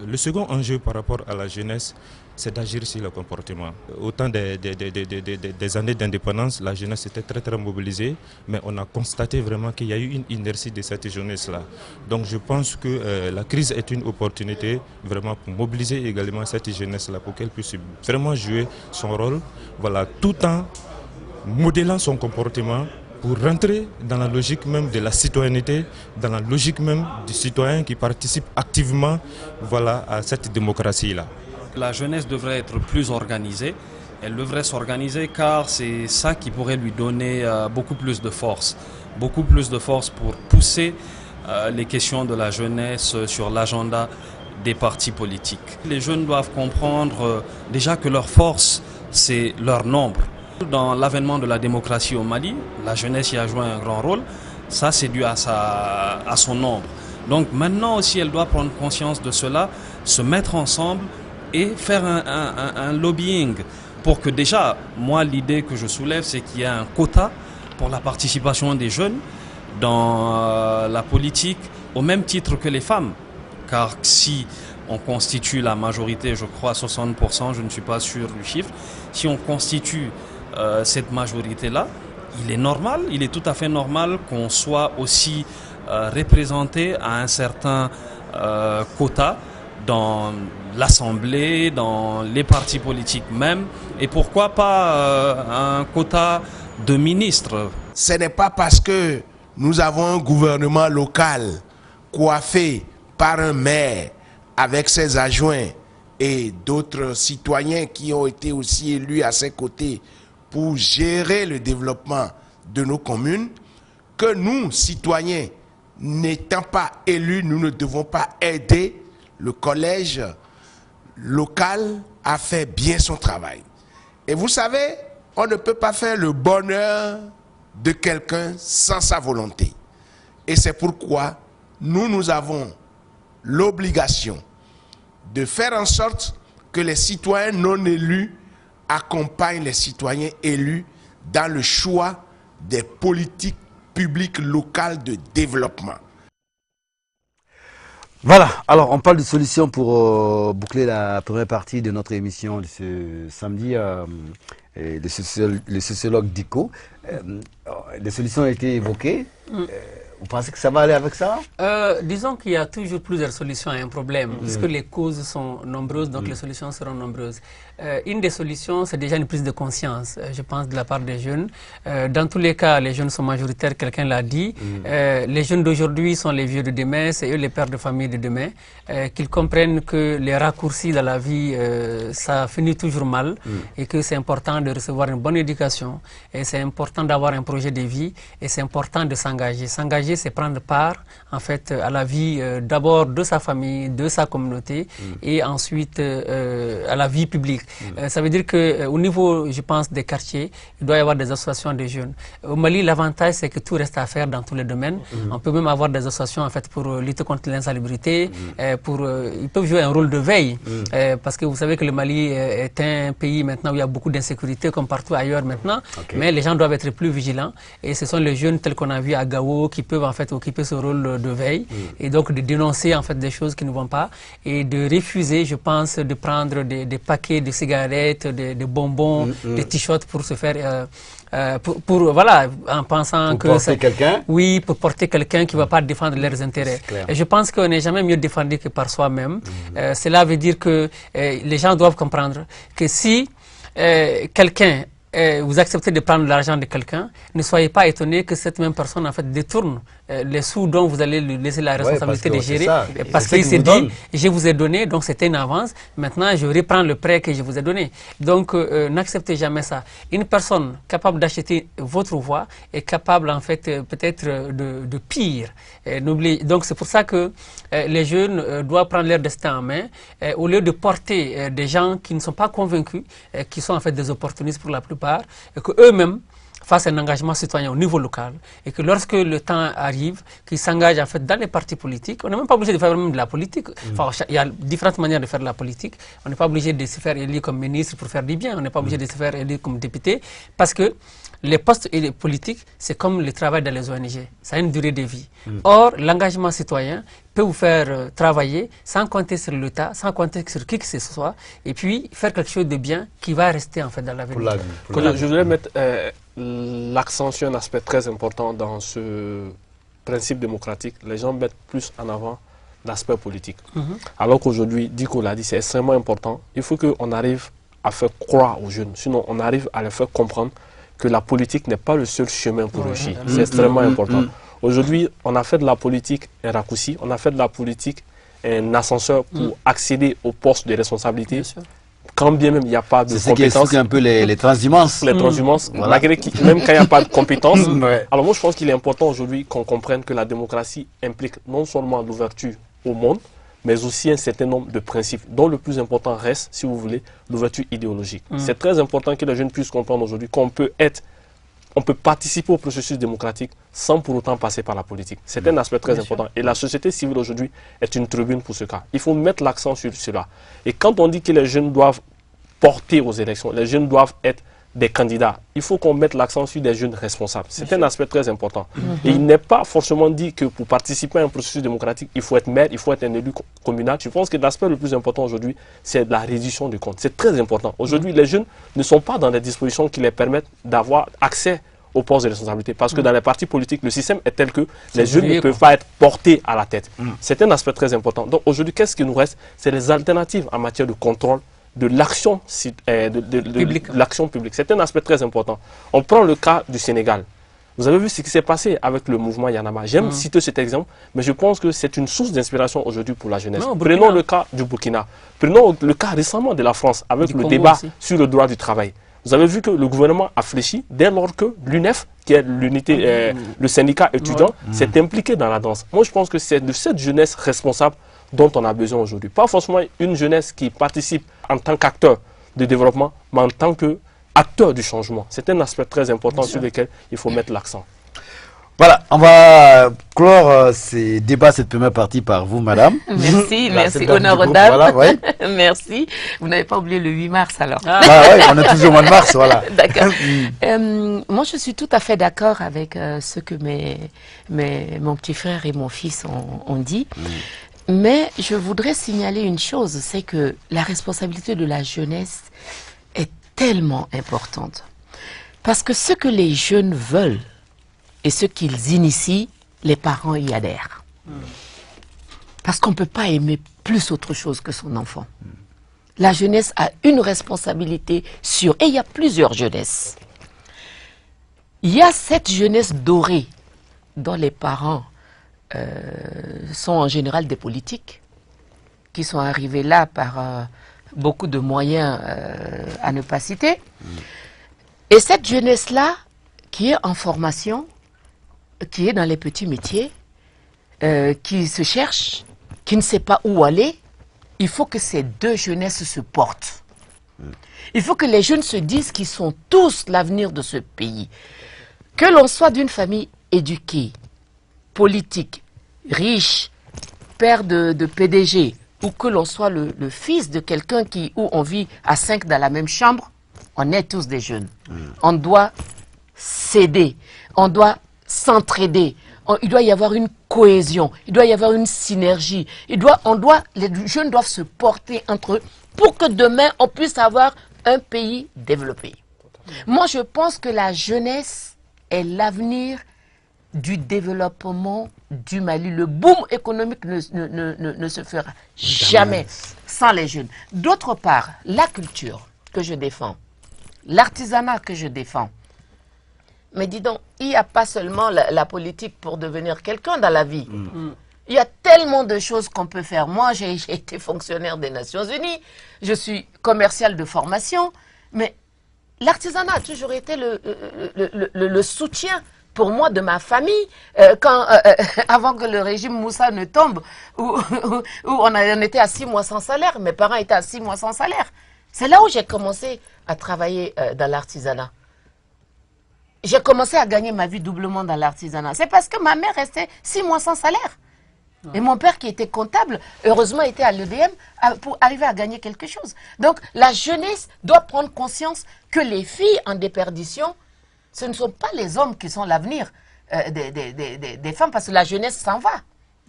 le second enjeu par rapport à la jeunesse, c'est d'agir sur le comportement. Au temps des années d'indépendance, la jeunesse était très très mobilisée, mais on a constaté vraiment qu'il y a eu une inertie de cette jeunesse-là. Donc je pense que la crise est une opportunité vraiment pour mobiliser également cette jeunesse-là, pour qu'elle puisse vraiment jouer son rôle, tout en modelant son comportement, pour rentrer dans la logique même de la citoyenneté, dans la logique même du citoyen qui participe activement à cette démocratie-là. La jeunesse devrait être plus organisée. Elle devrait s'organiser car c'est ça qui pourrait lui donner beaucoup plus de force. Beaucoup plus de force pour pousser les questions de la jeunesse sur l'agenda des partis politiques. Les jeunes doivent comprendre déjà que leur force, c'est leur nombre. Dans l'avènement de la démocratie au Mali, la jeunesse y a joué un grand rôle. Ça, c'est dû à son nombre. Donc maintenant aussi, elle doit prendre conscience de cela, se mettre ensemble et faire un lobbying pour que déjà, moi, l'idée que je soulève, c'est qu'il y ait un quota pour la participation des jeunes dans la politique au même titre que les femmes. Car si on constitue la majorité, je crois 60%, je ne suis pas sûr du chiffre, si on constitue cette majorité-là, il est tout à fait normal qu'on soit aussi représenté à un certain quota dans l'Assemblée, dans les partis politiques même, et pourquoi pas un quota de ministres. Ce n'est pas parce que nous avons un gouvernement local coiffé par un maire avec ses adjoints et d'autres citoyens qui ont été aussi élus à ses côtés pour gérer le développement de nos communes, que nous, citoyens, n'étant pas élus, nous ne devons pas aider le collège local à faire bien son travail. Et vous savez, on ne peut pas faire le bonheur de quelqu'un sans sa volonté. Et c'est pourquoi nous avons l'obligation de faire en sorte que les citoyens non élus accompagne les citoyens élus dans le choix des politiques publiques locales de développement. Voilà, alors on parle de solutions pour boucler la première partie de notre émission de ce samedi, le sociologue Diko. Les solutions ont été évoquées. Vous pensez que ça va aller avec ça? Disons qu'il y a toujours plusieurs solutions à un problème, puisque les causes sont nombreuses, donc les solutions seront nombreuses. Une des solutions, c'est déjà une prise de conscience, je pense, de la part des jeunes. Dans tous les cas, les jeunes sont majoritaires, quelqu'un l'a dit. Les jeunes d'aujourd'hui sont les vieux de demain, c'est eux les pères de famille de demain. Qu'ils comprennent que les raccourcis dans la vie, ça finit toujours mal, et que c'est important de recevoir une bonne éducation, et c'est important d'avoir un projet de vie, et c'est important de s'engager. S'engager s'engager, c'est prendre part en fait à la vie d'abord de sa famille, de sa communauté et ensuite à la vie publique. Ça veut dire que au niveau, je pense, des quartiers, il doit y avoir des associations de jeunes. Au Mali, l'avantage c'est que tout reste à faire dans tous les domaines. On peut même avoir des associations en fait pour lutter contre l'insalubrité, ils peuvent jouer un rôle de veille parce que vous savez que le Mali est un pays maintenant où il y a beaucoup d'insécurité comme partout ailleurs maintenant, mais les gens doivent être plus vigilants et ce sont les jeunes tels qu'on a vu à Gao qui peuvent en fait occuper ce rôle de veille et donc de dénoncer en fait des choses qui ne vont pas et de refuser, je pense, de prendre des paquets de cigarettes, des bonbons, des t-shirts pour se faire voilà, en pensant pour porter quelqu'un. Oui, pour porter quelqu'un qui ne va pas défendre leurs intérêts. Et je pense qu'on n'est jamais mieux défendu que par soi-même. Cela veut dire que les gens doivent comprendre que si quelqu'un vous acceptez de prendre l'argent de quelqu'un, ne soyez pas étonné que cette même personne en fait détourne les sous dont vous allez lui laisser la responsabilité de gérer. Parce qu'il s'est dit, je vous ai donné, donc c'était une avance, maintenant je reprends le prêt que je vous ai donné. Donc n'acceptez jamais ça. Une personne capable d'acheter votre voix est capable en fait peut-être de pire. Donc c'est pour ça que les jeunes doivent prendre leur destin en main au lieu de porter des gens qui ne sont pas convaincus, qui sont en fait des opportunistes pour la plupart, et qu'eux-mêmes fassent un engagement citoyen au niveau local et que lorsque le temps arrive, qu'ils s'engagent en fait dans les partis politiques. On n'est même pas obligé de faire même de la politique. Enfin, il y a différentes manières de faire de la politique. On n'est pas obligé de se faire élire comme ministre pour faire du bien. On n'est pas obligé de se faire élire comme député parce que les postes politiques, c'est comme le travail dans les ONG. Ça a une durée de vie. Or, l'engagement citoyen peut vous faire travailler sans compter sur l'État, sans compter sur qui que ce soit, et puis faire quelque chose de bien qui va rester en fait dans l'avenir. Je voudrais mettre l'accent sur un aspect très important dans ce principe démocratique. Les gens mettent plus en avant l'aspect politique. Alors qu'aujourd'hui, Diko l'a dit, c'est extrêmement important. Il faut qu'on arrive à faire croire aux jeunes, sinon on arrive à les faire comprendre que la politique n'est pas le seul chemin pour réussir. C'est extrêmement important. Aujourd'hui, on a fait de la politique un raccourci, on a fait de la politique un ascenseur pour accéder aux postes de responsabilité. Quand bien même il n'y a pas de compétences. C'est ce qui explique un peu les transhumances. Les transhumances, voilà. Même quand il n'y a pas de compétences. Alors moi je pense qu'il est important aujourd'hui qu'on comprenne que la démocratie implique non seulement l'ouverture au monde, mais aussi un certain nombre de principes, dont le plus important reste, si vous voulez, l'ouverture idéologique. C'est très important que les jeunes puissent comprendre aujourd'hui qu'on peut participer au processus démocratique sans pour autant passer par la politique. C'est un aspect très important. Et la société civile aujourd'hui est une tribune pour ce cas. Il faut mettre l'accent sur cela. Et quand on dit que les jeunes doivent porter aux élections, les jeunes doivent être des candidats, il faut qu'on mette l'accent sur des jeunes responsables. C'est un aspect très important. Et il n'est pas forcément dit que pour participer à un processus démocratique, il faut être maire, il faut être un élu communal. Je pense que l'aspect le plus important aujourd'hui, c'est la réduction du compte. C'est très important. Aujourd'hui, les jeunes ne sont pas dans des dispositions qui les permettent d'avoir accès aux postes de responsabilité. Parce que dans les partis politiques, le système est tel que les jeunes ne peuvent pas être portés à la tête. C'est un aspect très important. Donc aujourd'hui, qu'est-ce qui nous reste? C'est les alternatives en matière de contrôle de l'action publique. C'est un aspect très important. On prend le cas du Sénégal. Vous avez vu ce qui s'est passé avec le mouvement Yanama. J'aime citer cet exemple, mais je pense que c'est une source d'inspiration aujourd'hui pour la jeunesse. Prenons le cas du Burkina. Prenons le cas récemment de la France avec le débat sur le droit du travail. Vous avez vu que le gouvernement a fléchi dès lors que l'UNEF, qui est l'unité, le syndicat étudiant, s'est impliqué dans la danse. Moi, je pense que c'est de cette jeunesse responsable dont on a besoin aujourd'hui. Pas forcément une jeunesse qui participe en tant qu'acteur de développement, mais en tant qu'acteur du changement. C'est un aspect très important sur lequel il faut mettre l'accent. Voilà, on va clore ces débats, cette première partie par vous, madame. Merci, merci, honneur aux dames. Voilà, ouais. Merci. Vous n'avez pas oublié le 8 mars alors. Oui, on est toujours au mois de mars, voilà. D'accord. Moi, je suis tout à fait d'accord avec ce que mon petit frère et mon fils ont dit. Mais je voudrais signaler une chose, c'est que la responsabilité de la jeunesse est tellement importante. Parce que ce que les jeunes veulent et ce qu'ils initient, les parents y adhèrent. Parce qu'on ne peut pas aimer plus autre chose que son enfant. La jeunesse a une responsabilité sur... Et il y a plusieurs jeunesses. Il y a cette jeunesse dorée dont les parents sont en général des politiques qui sont arrivés là par beaucoup de moyens à ne pas citer. Et cette jeunesse-là, qui est en formation, qui est dans les petits métiers, qui se cherche, qui ne sait pas où aller, il faut que ces deux jeunesses se portent. Il faut que les jeunes se disent qu'ils sont tous l'avenir de ce pays. Que l'on soit d'une famille éduquée, politique, riche, père de PDG, ou que l'on soit le fils de quelqu'un où on vit à 5 dans la même chambre, on est tous des jeunes. On doit s'aider, on doit s'entraider, il doit y avoir une cohésion, il doit y avoir une synergie. Les jeunes doivent se porter entre eux pour que demain on puisse avoir un pays développé. Moi, je pense que la jeunesse est l'avenir du développement du Mali. Le boom économique ne se fera jamais sans les jeunes. D'autre part, la culture que je défends, l'artisanat que je défends. Mais dis donc, il n'y a pas seulement la politique pour devenir quelqu'un dans la vie. Il y a tellement de choses qu'on peut faire. Moi, j'ai été fonctionnaire des Nations Unies, je suis commercial de formation, mais l'artisanat a toujours été le soutien pour moi de ma famille, avant que le régime Moussa ne tombe, où on était à 6 mois sans salaire, mes parents étaient à 6 mois sans salaire. C'est là où j'ai commencé à travailler dans l'artisanat. J'ai commencé à gagner ma vie doublement dans l'artisanat. C'est parce que ma mère restait 6 mois sans salaire. Et mon père, qui était comptable, heureusement était à l'EDM pour arriver à gagner quelque chose. Donc la jeunesse doit prendre conscience que les filles en déperdition, ce ne sont pas les hommes qui sont l'avenir des femmes, parce que la jeunesse s'en va.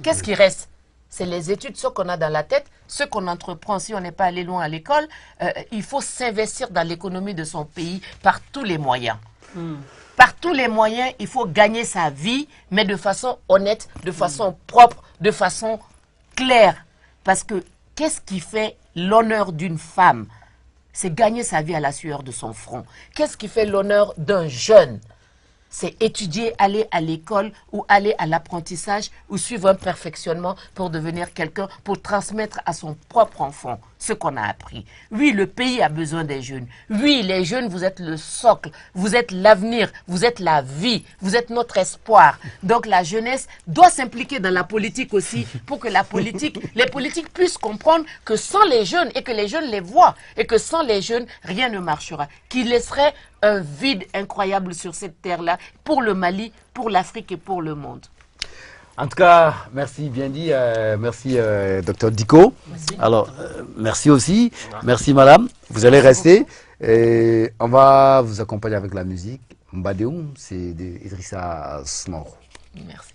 Qu'est-ce qui reste? C'est les études, ce qu'on a dans la tête, ce qu'on entreprend. Si on n'est pas allé loin à l'école, il faut s'investir dans l'économie de son pays par tous les moyens. Par tous les moyens, il faut gagner sa vie, mais de façon honnête, de façon propre, de façon claire. Parce que qu'est-ce qui fait l'honneur d'une femme? C'est gagner sa vie à la sueur de son front. Qu'est-ce qui fait l'honneur d'un jeune? C'est étudier, aller à l'école ou aller à l'apprentissage ou suivre un perfectionnement pour devenir quelqu'un, pour transmettre à son propre enfant ce qu'on a appris. Oui, le pays a besoin des jeunes. Oui, les jeunes, vous êtes le socle, vous êtes l'avenir, vous êtes la vie, vous êtes notre espoir. Donc la jeunesse doit s'impliquer dans la politique aussi pour que les politiques puissent comprendre que sans les jeunes, et que les jeunes les voient, et que sans les jeunes, rien ne marchera. Qu'il laisserait un vide incroyable sur cette terre-là, pour le Mali, pour l'Afrique et pour le monde. En tout cas, merci, bien dit. Merci, docteur Diko. Merci. Alors, merci aussi. Merci, madame. Vous allez rester. Et on va vous accompagner avec la musique. Mbadeoum, c'est d'Idrissa Smoro. Merci.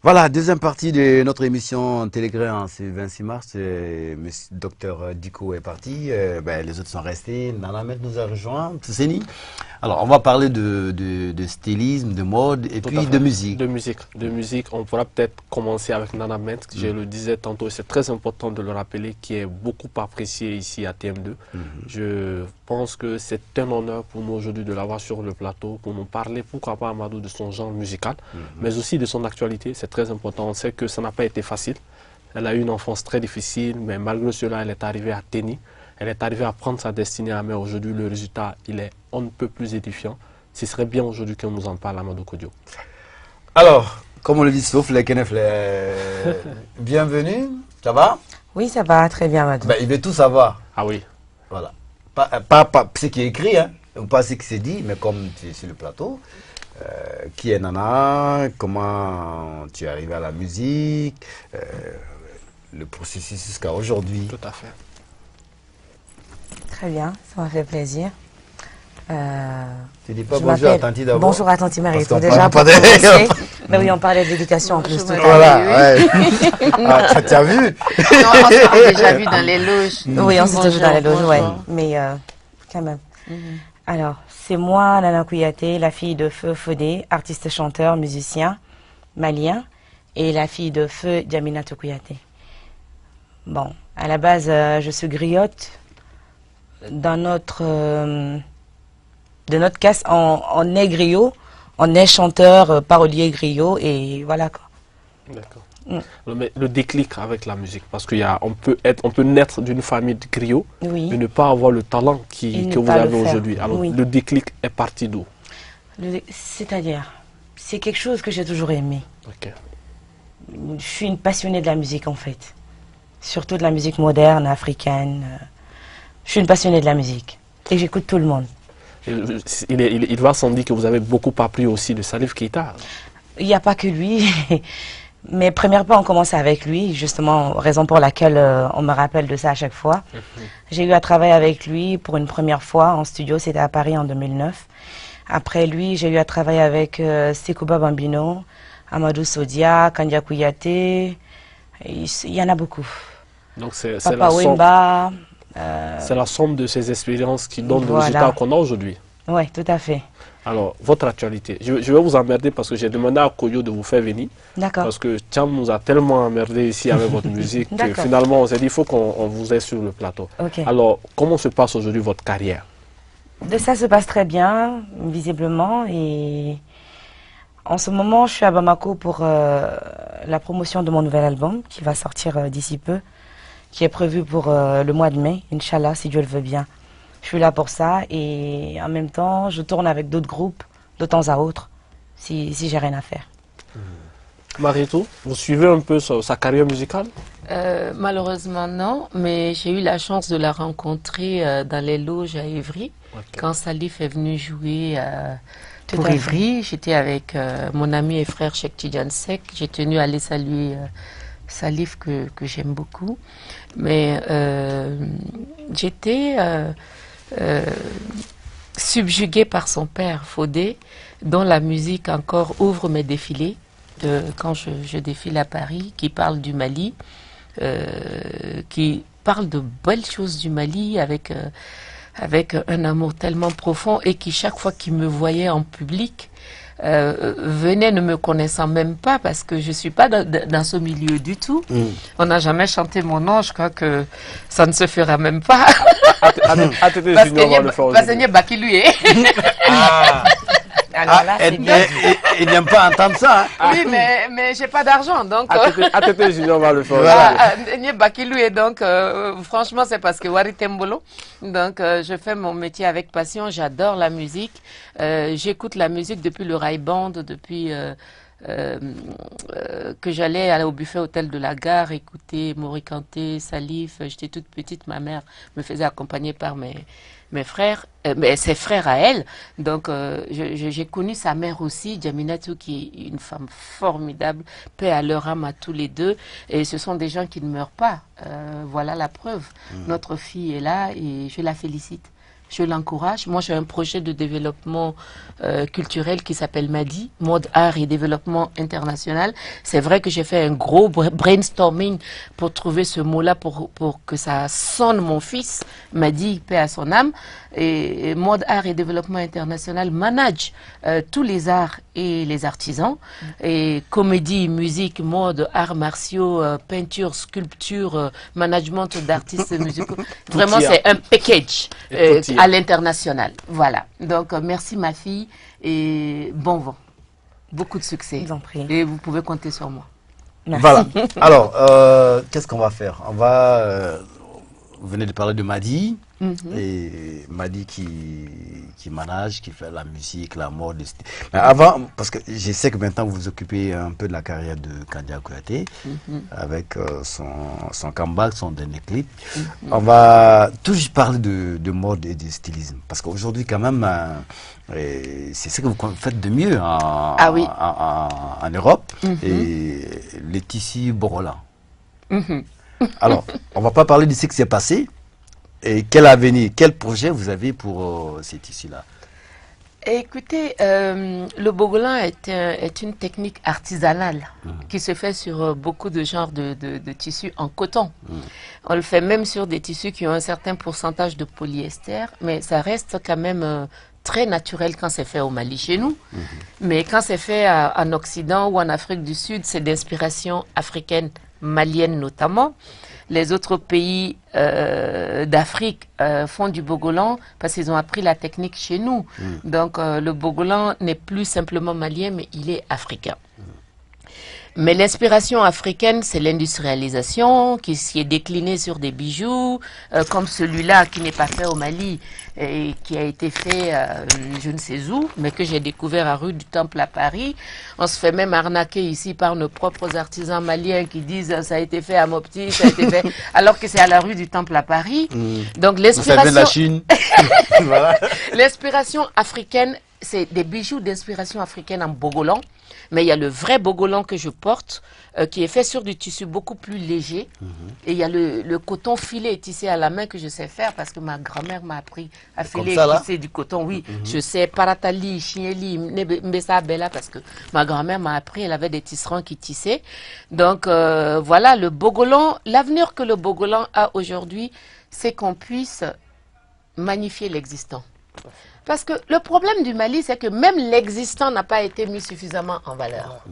Voilà, deuxième partie de notre émission Télégrain, c'est 26 mars. Docteur Diko est parti, les autres sont restés. Nana Ahmed nous a rejoint, Tseni. Alors, on va parler de stylisme, de mode et puis de musique. De musique, on pourra peut-être commencer avec Nana Ahmed. Je le disais tantôt, c'est très important de le rappeler, qui est beaucoup apprécié ici à TM2. Je pense que c'est un honneur pour nous aujourd'hui de l'avoir sur le plateau, pour nous parler, pourquoi pas Amadou, de son genre musical, mais aussi de son actualité. C'est très important. On sait que ça n'a pas été facile. Elle a eu une enfance très difficile, mais malgré cela, elle est arrivée à tenir. Elle est arrivée à prendre sa destinée à main. Aujourd'hui, le résultat, il est on ne peut plus édifiant. Ce serait bien aujourd'hui qu'on nous en parle, Amadou Kodio. Alors, comme on le dit, sauf les Kenef, bienvenue, ça va? Oui, ça va, très bien, Amadou. Il veut tout savoir. Ah oui. Voilà. Pas ce qui est écrit, hein, ou pas ce qui s'est dit, mais comme tu es sur le plateau. Qui est Nana, comment tu es arrivé à la musique, le processus jusqu'à aujourd'hui. Tout à fait. Très bien, ça m'a fait plaisir. Tu dis pas bonjour à Tanti d'abord? Bonjour à Tanti Marie, déjà pour commencer. Mais oui, on parlait de l'éducation en plus. Voilà, ouais. Ah, tu as vu? Non, on s'est déjà vu dans les loges. Oui, on s'est déjà vu dans les loges, ouais. Mais quand même. Alors, c'est moi, Nana Kouyaté, la fille de Feu Fodé, artiste chanteur, musicien, malien, et la fille de Feu Djaminatou Kouyaté. Bon, à la base, je suis griotte. Dans notre caste, on est griot, on est chanteur, parolier griot, et voilà quoi. D'accord. Mais le déclic avec la musique, parce qu'on peut naître d'une famille de griots, oui, mais ne pas avoir le talent que vous avez aujourd'hui. Alors, oui, le déclic est parti d'où? C'est-à-dire, c'est quelque chose que j'ai toujours aimé. Okay. Je suis une passionnée de la musique en fait, surtout de la musique moderne, africaine. Je suis une passionnée de la musique et j'écoute tout le monde. Il va sans dire que vous avez beaucoup appris aussi de Salif Keita. Il n'y a pas que lui. Mes premiers pas ont commencé avec lui, justement, raison pour laquelle on me rappelle de ça à chaque fois. J'ai eu à travailler avec lui pour une première fois en studio, c'était à Paris en 2009. Après lui, j'ai eu à travailler avec Sekouba Bambino, Amadou Sodia, Kandia Kouyaté. Il y en a beaucoup. Donc c'est Papa Wemba. C'est la somme de ces expériences qui donnent le résultat qu'on a aujourd'hui. Oui, tout à fait. Alors, votre actualité. Je vais vous emmerder parce que j'ai demandé à Koyo de vous faire venir. D'accord. Parce que Tcham nous a tellement emmerdé ici avec votre musique que finalement on s'est dit qu'il faut qu'on vous ait sur le plateau. Okay. Alors, comment se passe aujourd'hui votre carrière? Ça se passe très bien, visiblement. Et en ce moment, je suis à Bamako pour la promotion de mon nouvel album qui va sortir d'ici peu, qui est prévu pour le mois de mai, Inch'Allah, si Dieu le veut bien. Je suis là pour ça et en même temps, je tourne avec d'autres groupes de temps à autre, si j'ai rien à faire. Marietou, vous suivez un peu sa carrière musicale? Malheureusement non, mais j'ai eu la chance de la rencontrer dans les loges à Ivry, quand Salif est venu jouer pour Ivry. J'étais avec mon ami et frère Cheikh Tidjane Seck. J'ai tenu à aller saluer Salif que j'aime beaucoup. Mais j'étais subjuguée par son père, Fodé, dont la musique encore ouvre mes défilés. Quand je défile à Paris, qui parle du Mali, qui parle de belles choses du Mali avec un amour tellement profond et qui, chaque fois qu'il me voyait en public, venait ne me connaissant même pas parce que je ne suis pas dans ce milieu du tout. On n'a jamais chanté mon nom, je crois que ça ne se fera même pas. Parce qu'il Bakilui. Alors là, il n'aime pas entendre ça. Hein? Oui, mais j'ai pas d'argent, donc. ATT Junior va le faire. Voilà. Donc, franchement, c'est parce que Wari Tembolo. Donc, je fais mon métier avec passion. J'adore la musique. J'écoute la musique depuis le rail band, depuis que j'allais aller au buffet hôtel de la gare, écouter Mori Kanté, Salif. J'étais toute petite, ma mère me faisait accompagner par mes frères, ses frères à elle. Donc, j'ai connu sa mère aussi, Djaminatou, qui est une femme formidable, paix à leur âme à tous les deux. Et ce sont des gens qui ne meurent pas. Voilà la preuve. Notre fille est là et je la félicite. Je l'encourage. Moi, j'ai un projet de développement culturel qui s'appelle MADI, Mode, Art et Développement International. C'est vrai que j'ai fait un gros brainstorming pour trouver ce mot-là pour que ça sonne mon fils. MADI, paix à son âme. Et Mode, Art et Développement International manage tous les arts et les artisans. Et comédie, musique, mode, arts martiaux, peinture, sculpture, management d'artistes musicaux. Vraiment, c'est un package à l'international. Voilà. Donc, merci ma fille et bon vent. Beaucoup de succès. Je vous en prie. Et vous pouvez compter sur moi. Merci. Voilà. Alors, qu'est-ce qu'on va faire? On va... vous venez de parler de Madi. Et Madi qui manage, qui fait la musique, la mode. Mais avant, parce que je sais que maintenant vous vous occupez un peu de la carrière de Kandia Kouyaté, avec son comeback, son dernier clip. On va toujours parler de mode et de stylisme. Parce qu'aujourd'hui, quand même, c'est ce que vous faites de mieux en Europe. Et les tissus borolans. Alors, on ne va pas parler de ce qui s'est passé. Et quel avenir, quel projet vous avez pour ces tissus-là? Écoutez, le bogolan est une technique artisanale qui se fait sur beaucoup de genres de tissus en coton. On le fait même sur des tissus qui ont un certain pourcentage de polyester, mais ça reste quand même très naturel quand c'est fait au Mali chez nous. Mais quand c'est fait en Occident ou en Afrique du Sud, c'est d'inspiration africaine, malienne notamment. Les autres pays d'Afrique font du bogolan parce qu'ils ont appris la technique chez nous. Donc le bogolan n'est plus simplement malien, mais il est africain. Mais l'inspiration africaine, c'est l'industrialisation qui s'y est déclinée sur des bijoux, comme celui-là qui n'est pas fait au Mali et qui a été fait je ne sais où, mais que j'ai découvert à rue du Temple à Paris. On se fait même arnaquer ici par nos propres artisans maliens qui disent ça a été fait à Mopti, ça a été fait, alors que c'est à la rue du Temple à Paris. Donc l'inspiration, la Chine. Voilà. L'inspiration africaine, c'est des bijoux d'inspiration africaine en bogolan. Mais il y a le vrai bogolan que je porte, qui est fait sur du tissu beaucoup plus léger. Et il y a le coton filé et tissé à la main que je sais faire parce que ma grand-mère m'a appris à filer et tisser du coton. Oui, je sais paratali, chieli, mbessa bella parce que ma grand-mère m'a appris, elle avait des tisserands qui tissaient. Donc voilà, le bogolan, l'avenir que le bogolan a aujourd'hui, c'est qu'on puisse magnifier l'existant. Parce que le problème du Mali, c'est que même l'existant n'a pas été mis suffisamment en valeur.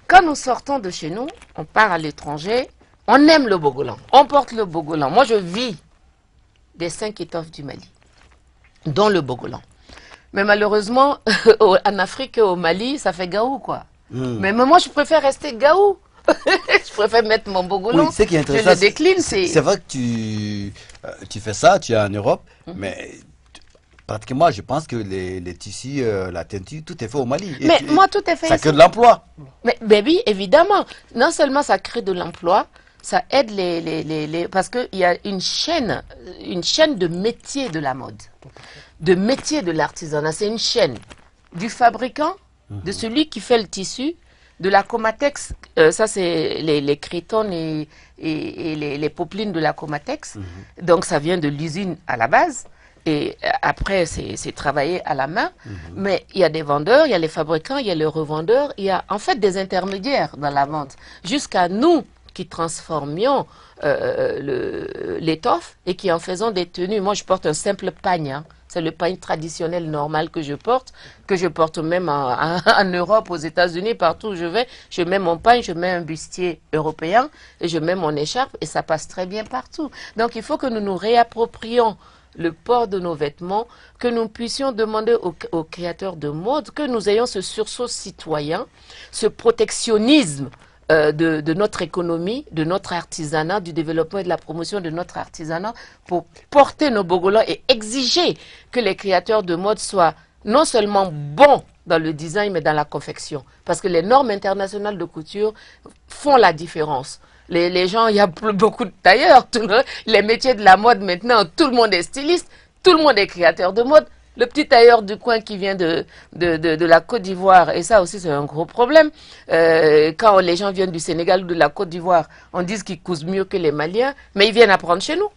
Quand nous sortons de chez nous, on part à l'étranger, on aime le bogolan, on porte le bogolan. Moi, je vis des 5 étoffes du Mali, dont le bogolan. Mais malheureusement, en Afrique et au Mali, ça fait gaou, quoi. Mais moi, je préfère rester gaou. Je préfère mettre mon bogolan. Oui, ce qui est intéressant, je le décline. C'est vrai que tu fais ça, tu es en Europe, mais... Pratiquement, je pense que les tissus, la teinture, tout est fait au Mali. Mais moi, tout est fait ça ici. crée de l'emploi. Mais oui, évidemment. Non seulement ça crée de l'emploi, ça aide parce qu'il y a une chaîne de métiers de la mode, de métiers de l'artisanat. C'est une chaîne du fabricant, de celui qui fait le tissu, de la Comatex. Ça, c'est les crétones et les popelines de la Comatex. Donc, ça vient de l'usine à la base. Et après, c'est travaillé à la main. Mais il y a des vendeurs, il y a les fabricants, il y a les revendeurs. Il y a en fait des intermédiaires dans la vente. Jusqu'à nous qui transformions l'étoffe et qui en faisons des tenues. Moi, je porte un simple pagne. Hein. C'est le pagne traditionnel normal que je porte même en Europe, aux États-Unis, partout où je vais. Je mets mon pagne, je mets un bustier européen et je mets mon écharpe et ça passe très bien partout. Donc, il faut que nous nous réapproprions le port de nos vêtements, que nous puissions demander aux créateurs de mode, que nous ayons ce sursaut citoyen, ce protectionnisme de notre économie, de notre artisanat, du développement et de la promotion de notre artisanat pour porter nos bogolans et exiger que les créateurs de mode soient non seulement bons dans le design, mais dans la confection. Parce que les normes internationales de couture font la différence. Les gens, il y a beaucoup de tailleurs, les métiers de la mode maintenant, tout le monde est styliste, tout le monde est créateur de mode. Le petit tailleur du coin qui vient de la Côte d'Ivoire, et ça aussi c'est un gros problème, quand les gens viennent du Sénégal ou de la Côte d'Ivoire, on dit qu'ils cousent mieux que les Maliens, mais ils viennent apprendre chez nous.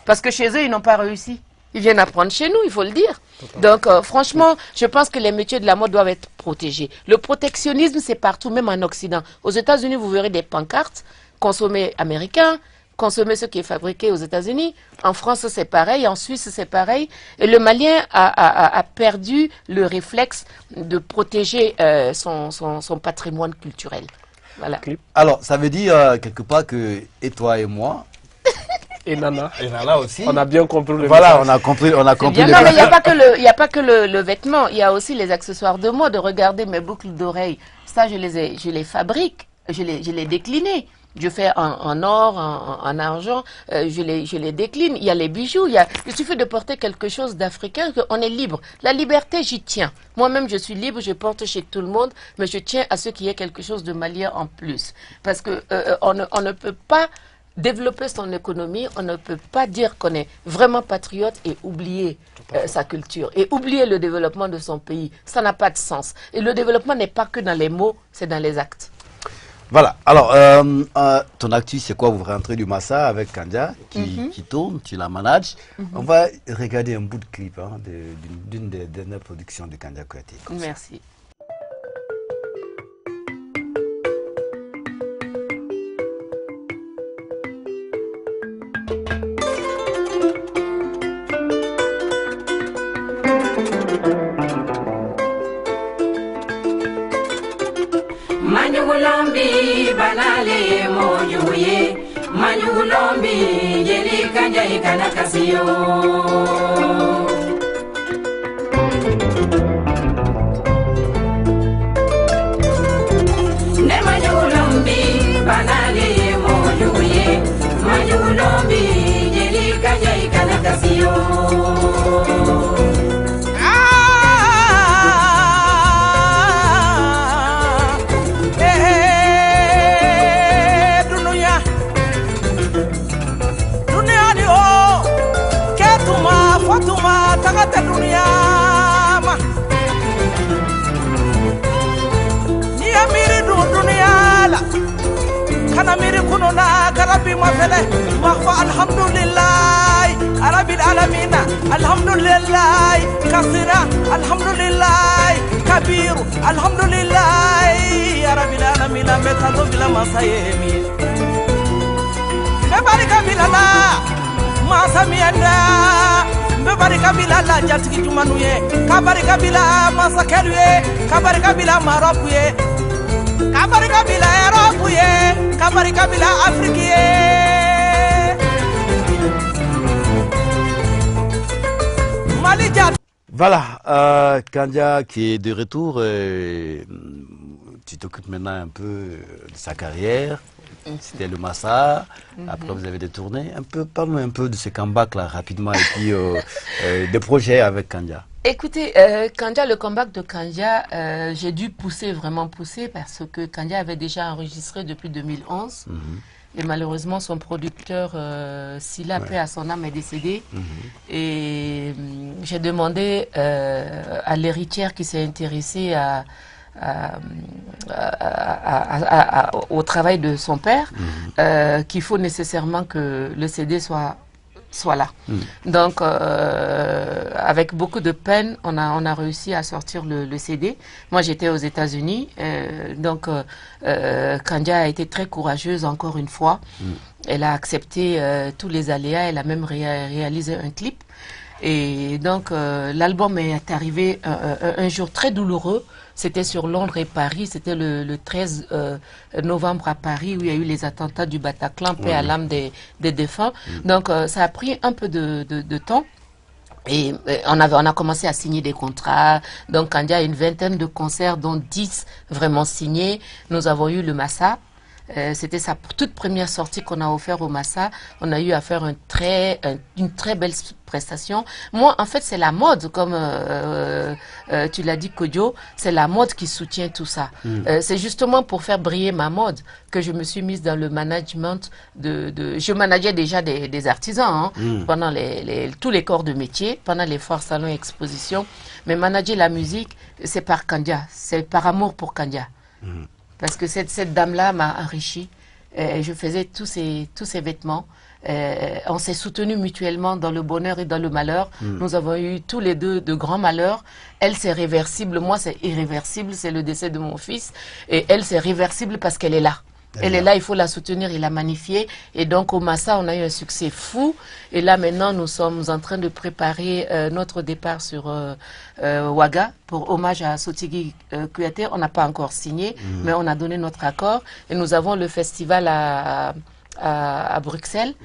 Parce que chez eux, ils n'ont pas réussi. Ils viennent apprendre chez nous, il faut le dire. Donc franchement, je pense que les métiers de la mode doivent être protégés. Le protectionnisme, c'est partout, même en Occident. Aux États-Unis, vous verrez des pancartes, consommer américain, consommer ce qui est fabriqué aux États-Unis. En France, c'est pareil. En Suisse, c'est pareil. Et le Malien a perdu le réflexe de protéger son patrimoine culturel. Voilà. Alors, ça veut dire quelque part que, et toi et moi, et Nana. Et Nana aussi. On a bien compris le Voilà, message. on a compris. Non, mais il n'y a pas que le vêtement. Il y a aussi les accessoires de mode. Regardez mes boucles d'oreilles. Ça, je les fabrique. Je les décline. Je fais en or, en argent, je les décline. Il y a les bijoux, il suffit de porter quelque chose d'africain, on est libre. La liberté, j'y tiens. Moi-même, je suis libre, je porte chez tout le monde, mais je tiens à ce qu'il y ait quelque chose de malien en plus. Parce que on ne peut pas développer son économie, on ne peut pas dire qu'on est vraiment patriote et oublier sa culture. Et oublier le développement de son pays, ça n'a pas de sens. Et le développement n'est pas que dans les mots, c'est dans les actes. Voilà, alors, ton actu, c'est quoi? Vous rentrez du Massa avec Kandia qui tourne, tu la manages. On va regarder un bout de clip d'une des dernières productions de Kandia Kouyaté. Merci. Manyugulombi banale mojuye Manyugulombi jeli kanja ikana kasiyo Ne Manyugulombi banale mojuye Manyugulombi jeli kanja ikana kasiyo Tagata dunia ma ni amiri dunia la kana miri kuno na karabi mafele maghfa alhamdulillah arabil alamin alhamdulillah kathira alhamdulillah kabiru alhamdulillah arabil alamin betalo bila masayemi bebarika bilala masamianda Kabari kabila la jatigi jumanu ye kabari kabila masakelu ye kabari kabila Maroc ye kabari kabila Europe ye kabari kabila Afrique ye Mali jat. Voilà, Kandia qui est de retour, tu t'occupes maintenant un peu de sa carrière. C'était le Massa, après vous avez détourné. Parle-nous un peu de ce comeback là rapidement et puis des projets avec Kandia. Écoutez, Kandia, le comeback de Kandia, j'ai dû vraiment pousser parce que Kandia avait déjà enregistré depuis 2011. Et malheureusement, son producteur, Silla, paix à son âme, est décédé. Et j'ai demandé à l'héritière qui s'est intéressée au travail de son père, qu'il faut nécessairement que le CD soit là. Donc, avec beaucoup de peine, on a réussi à sortir le CD. Moi, j'étais aux États-Unis, donc Kandia a été très courageuse encore une fois. Elle a accepté tous les aléas, elle a même réalisé un clip. Et donc, l'album est arrivé un jour très douloureux. C'était sur Londres et Paris. C'était le 13 novembre à Paris où il y a eu les attentats du Bataclan, paix à l'âme des défunts. Donc, ça a pris un peu de temps. Et on a commencé à signer des contrats. Donc, quand il y a une vingtaine de concerts, dont 10 vraiment signés, nous avons eu le Massa. C'était sa toute première sortie qu'on a offert au Massa. On a eu à faire une très belle prestation. Moi, en fait, c'est la mode, comme tu l'as dit, Kodjo, c'est la mode qui soutient tout ça. C'est justement pour faire briller ma mode que je me suis mise dans le management je manageais déjà des artisans pendant tous les corps de métier, pendant les foires, salons et expositions. Mais manager la musique, c'est par Kandia, c'est par amour pour Kandia. Parce que cette dame-là m'a enrichi. Je faisais tous ces vêtements. On s'est soutenus mutuellement dans le bonheur et dans le malheur. Nous avons eu tous les deux de grands malheurs. Elle, c'est réversible. Moi, c'est irréversible. C'est le décès de mon fils. Et elle, c'est réversible parce qu'elle est là. Elle est là, il faut la soutenir et la magnifier. Et donc, au Massa, on a eu un succès fou. Et là, maintenant, nous sommes en train de préparer notre départ sur Ouaga pour hommage à Sotigui Kouyaté. On n'a pas encore signé, mais on a donné notre accord. Et nous avons le festival à Bruxelles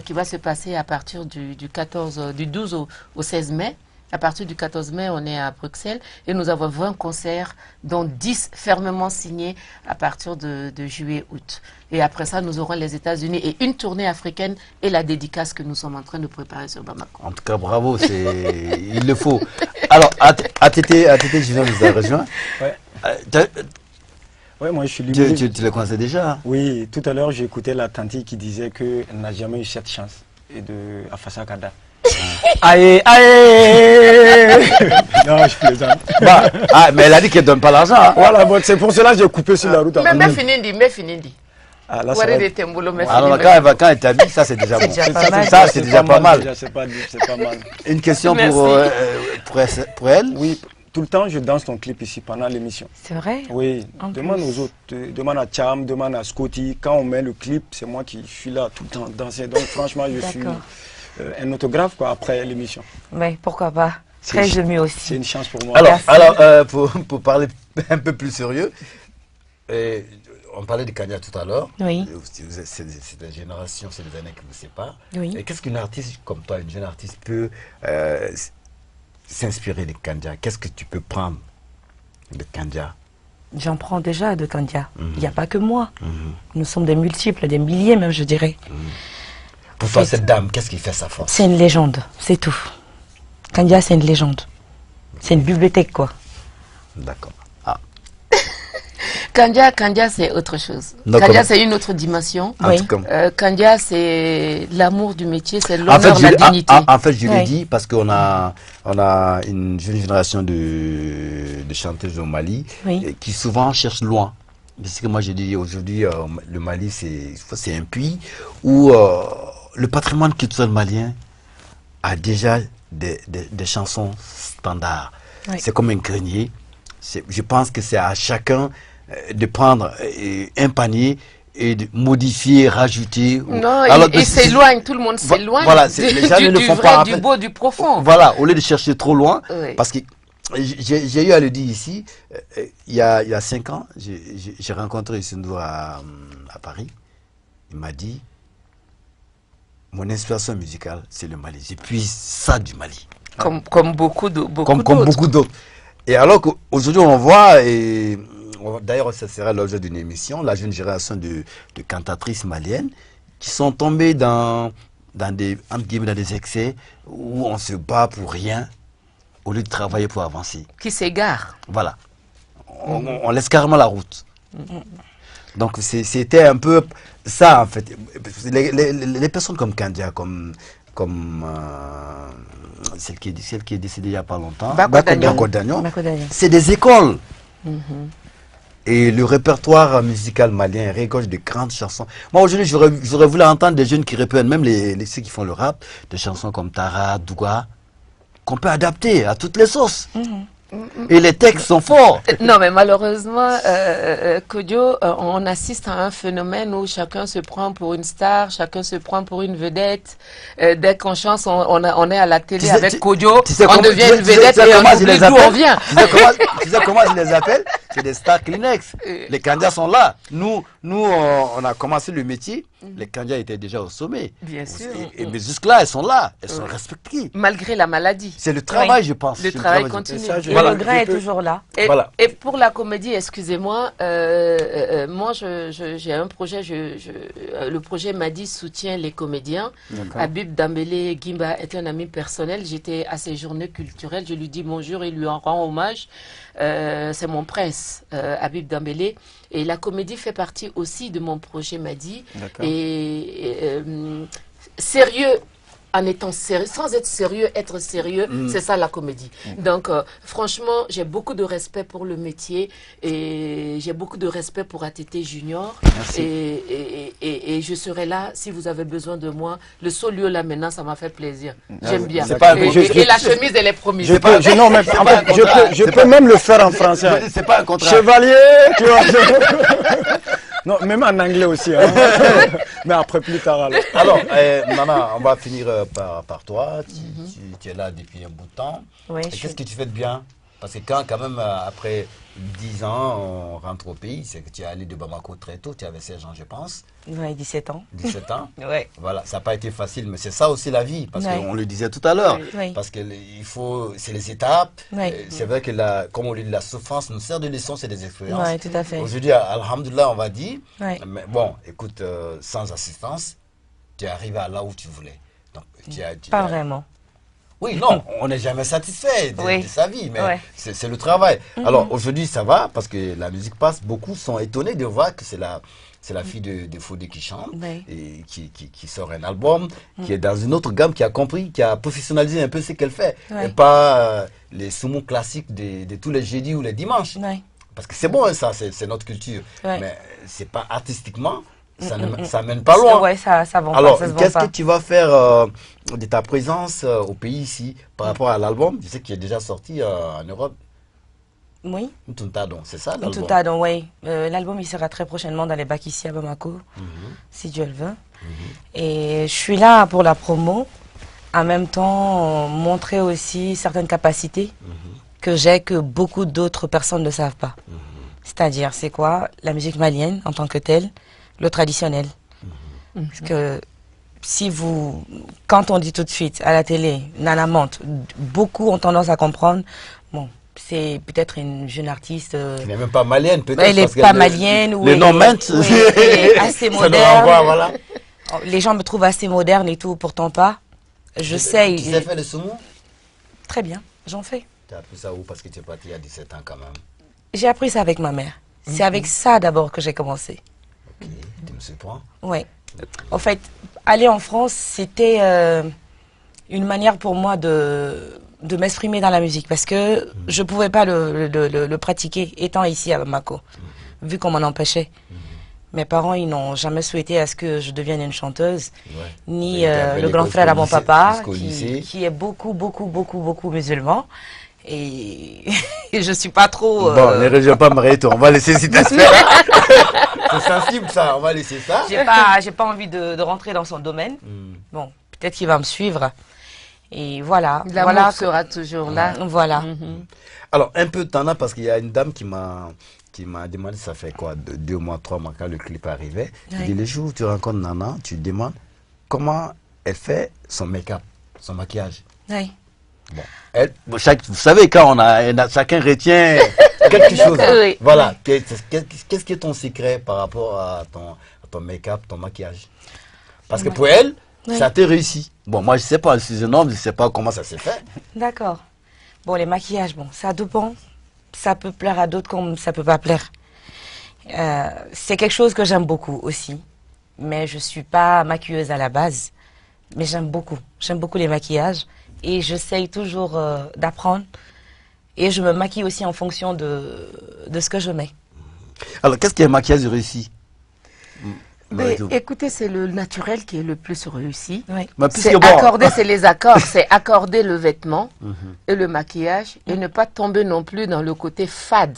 qui va se passer à partir du 12 au 16 mai. À partir du 14 mai, on est à Bruxelles et nous avons 20 concerts, dont 10 fermement signés à partir de juillet-août. Et après ça, nous aurons les États-Unis et une tournée africaine et la dédicace que nous sommes en train de préparer sur Bamako. En tout cas, bravo, il le faut. Alors, ATT Junior nous a rejoint. Ouais. Ouais, moi je suis libre. Tu le connaissais déjà? Oui, tout à l'heure j'ai écouté la tante qui disait qu'elle n'a jamais eu cette chance à Fassa Kada. Aïe, aïe. Non, je plaisante. Mais elle a dit qu'elle ne donne pas l'argent. Hein. Voilà, bon, c'est pour cela que j'ai coupé sur la route. Mais finindi. Ah, là, ça va être... Alors, quand elle t'habille, ça c'est déjà bon. Ça c'est déjà pas mal. C'est pas mal. Une question pour elle? Oui, tout le temps je danse ton clip ici pendant l'émission. C'est vrai? Oui, demande aux autres, demande à Cham, demande à Scotty. Quand on met le clip, c'est moi qui suis là tout le temps danser. Donc franchement, je suis un autographe après l'émission. Oui, pourquoi pas. Très ému aussi. C'est une chance pour moi. Alors pour parler un peu plus sérieux, on parlait de Kanya tout à l'heure. Oui. C'est la génération, c'est les années qui vous séparent. Oui. Et qu'est-ce qu'une artiste comme toi, une jeune artiste, peut s'inspirer de Kandia? Qu'est-ce que tu peux prendre de Kandia? J'en prends déjà de Kandia. Il n'y a pas que moi. Nous sommes des multiples, des milliers même, je dirais. Pour toi, cette dame, qu'est-ce qui fait sa force? C'est une légende, c'est tout. Kandia, c'est une légende. C'est une bibliothèque, quoi. D'accord. Kandia, c'est autre chose. Kandia, c'est une autre dimension. Kandia, c'est l'amour du métier, c'est l'honneur, la dignité. En fait, je l'ai dit parce qu'on a une jeune génération de chanteuses au Mali qui souvent cherchent loin. Parce que moi, je dis aujourd'hui, le Mali, c'est un pays où le patrimoine culturel malien a déjà des chansons standards. C'est comme un grenier. Je pense que c'est à chacun de prendre un panier et de modifier, rajouter. Non, il s'éloigne, tout le monde s'éloigne les gens ne le font pas, du beau, du profond. Voilà, au lieu de chercher trop loin, parce que j'ai eu à le dire ici, il y a 5 ans, j'ai rencontré Youssou à Paris. Il m'a dit, mon inspiration musicale, c'est le Mali. J'ai puisé ça du Mali. Comme beaucoup d'autres. Et alors qu'aujourd'hui, on voit, et d'ailleurs, ça sera l'objet d'une émission, la jeune génération de cantatrices maliennes qui sont tombées dans des excès où on se bat pour rien au lieu de travailler pour avancer. Qui s'égarent. Voilà. On laisse carrément la route. Donc c'était un peu ça en fait. Les personnes comme Kandia, comme celle qui est décédée il n'y a pas longtemps, Bako Dagnon, c'est des écoles. Et le répertoire musical malien regorge de grandes chansons. Moi aujourd'hui j'aurais voulu entendre des jeunes qui reprennent, même ceux qui font le rap, des chansons comme Tara, Douga, qu'on peut adapter à toutes les sauces. Et les textes sont forts. Non, mais malheureusement, Kodjo, on assiste à un phénomène où chacun se prend pour une star, chacun se prend pour une vedette. Dès qu'on chante, on est à la télé avec Kodjo, on devient une vedette et on oublie d'où on vient. Tu sais comment je les appelle? c'est des stars Kleenex. Les candidats sont là. Nous on a commencé le métier, les candidats étaient déjà au sommet. Bien sûr. Mais jusque-là, elles sont là, elles sont respectées. Malgré la maladie. C'est le travail, je pense. Le travail continue. Et le grain est toujours là. Et pour la comédie, excusez-moi, moi j'ai un projet, le projet Madi soutient les comédiens. Habib Dambélé Gimba est un ami personnel. J'étais à ses journées culturelles, je lui dis bonjour et lui en rend hommage. C'est mon prince, Habib Dambélé. Et la comédie fait partie aussi de mon projet Madi. Et sérieux en étant sérieux, sans être sérieux, être sérieux, c'est ça la comédie. Donc, franchement, j'ai beaucoup de respect pour le métier et j'ai beaucoup de respect pour ATT Junior. Et je serai là si vous avez besoin de moi. Le seul lieu là maintenant, ça m'a fait plaisir. J'aime bien. Et la chemise, elle est promise. Je peux même le faire en français. C'est pas un contrat. Chevalier, tu vois. Non, même en anglais aussi. Hein. Mais après, plus tard. Alors, Nana, on va finir par toi. Tu es là depuis un bout de temps. Oui, qu'est-ce que tu fais de bien? Parce que quand même, après 10 ans, on rentre au pays, c'est que tu es allé de Bamako très tôt, tu avais 16 ans, je pense. Oui, 17 ans. 17 ans. Ouais. Voilà, ça n'a pas été facile, mais c'est ça aussi la vie, parce qu'on le disait tout à l'heure. Parce que c'est les étapes. C'est vrai que, comme on dit, la souffrance nous sert de leçon, c'est des expériences. Oui, tout à fait. Aujourd'hui, alhamdoulilah, on va dire. Mais bon, écoute, sans assistance, tu es arrivé à là où tu voulais. Donc, pas vraiment. Oui, non, on n'est jamais satisfait de sa vie, mais c'est le travail. Alors aujourd'hui, ça va, parce que la musique passe. Beaucoup sont étonnés de voir que c'est la fille de Fodé qui chante, et qui sort un album, qui est dans une autre gamme, qui a compris, qui a professionnalisé un peu ce qu'elle fait. Et pas les soumons classiques de tous les jeudis ou les dimanches. Parce que c'est bon, hein, ça, c'est notre culture. Mais c'est pas artistiquement. Ça mène pas loin. Ouais, ça va. Alors, qu'est-ce que tu vas faire de ta présence au pays ici par rapport à l'album? Tu sais qu'il est déjà sorti en Europe. Oui. Ntuntadon, c'est ça l'album? Ntuntadon, oui. L'album, il sera très prochainement dans les bacs ici à Bamako, si Dieu le veut. Et je suis là pour la promo. En même temps, montrer aussi certaines capacités que j'ai, que beaucoup d'autres personnes ne savent pas. C'est-à-dire, c'est quoi? La musique malienne en tant que telle, le traditionnel. Parce que quand on dit tout de suite à la télé, Nana Monte, beaucoup ont tendance à comprendre, bon, c'est peut-être une jeune artiste. Elle n'est même pas malienne, peut-être. Elle n'est pas malienne. Le nom Mente. Elle est assez moderne. Voilà. Les gens me trouvent assez moderne et tout, pourtant pas. Je sais. Tu sais faire le sumo? Très bien, j'en fais. Tu as appris ça où? Parce que tu es parti il y a 17 ans quand même. J'ai appris ça avec ma mère. C'est avec ça d'abord que j'ai commencé. Ok, tu me surprends? Oui. En fait, aller en France, c'était une manière pour moi de m'exprimer dans la musique. Parce que je ne pouvais pas le pratiquer étant ici à Bamako, vu qu'on m'en empêchait. Mes parents, ils n'ont jamais souhaité à ce que je devienne une chanteuse, ni le grand frère à mon papa, qui est beaucoup musulman. Et je ne suis pas trop... Bon, ne reviens pas Marie-toi, on va laisser cette affaire. C'est sensible ça, on va laisser ça. J'ai pas envie de rentrer dans son domaine. Bon, peut-être qu'il va me suivre. Et voilà. L'amour sera toujours là. Voilà. Alors, un peu de temps là, parce qu'il y a une dame qui m'a demandé, ça fait quoi, 2 mois, 3 mois quand le clip arrivait. Il dit, le jour où tu rencontres Nana, tu lui demandes comment elle fait son make-up, son maquillage. Oui. Bon, vous savez, quand chacun retient quelque chose. Voilà. Qu'est-ce qui est ton secret par rapport à ton make-up, ton maquillage? Parce que pour elle, ça t'a réussi. Bon, moi, je ne sais pas, je suis un homme, je ne sais pas comment ça s'est fait. D'accord. Bon, les maquillages, bon, ça dépend. Ça peut plaire à d'autres comme ça ne peut pas plaire. C'est quelque chose que j'aime beaucoup aussi. Mais je ne suis pas maquilleuse à la base. Mais j'aime beaucoup. J'aime beaucoup les maquillages. Et j'essaye toujours d'apprendre. Et je me maquille aussi en fonction de ce que je mets. Alors, qu'est-ce qui est un maquillage réussi? Écoutez, c'est le naturel qui est le plus réussi. C'est accorder, c'est les accords. C'est accorder le vêtement et le maquillage et ne pas tomber non plus dans le côté fade.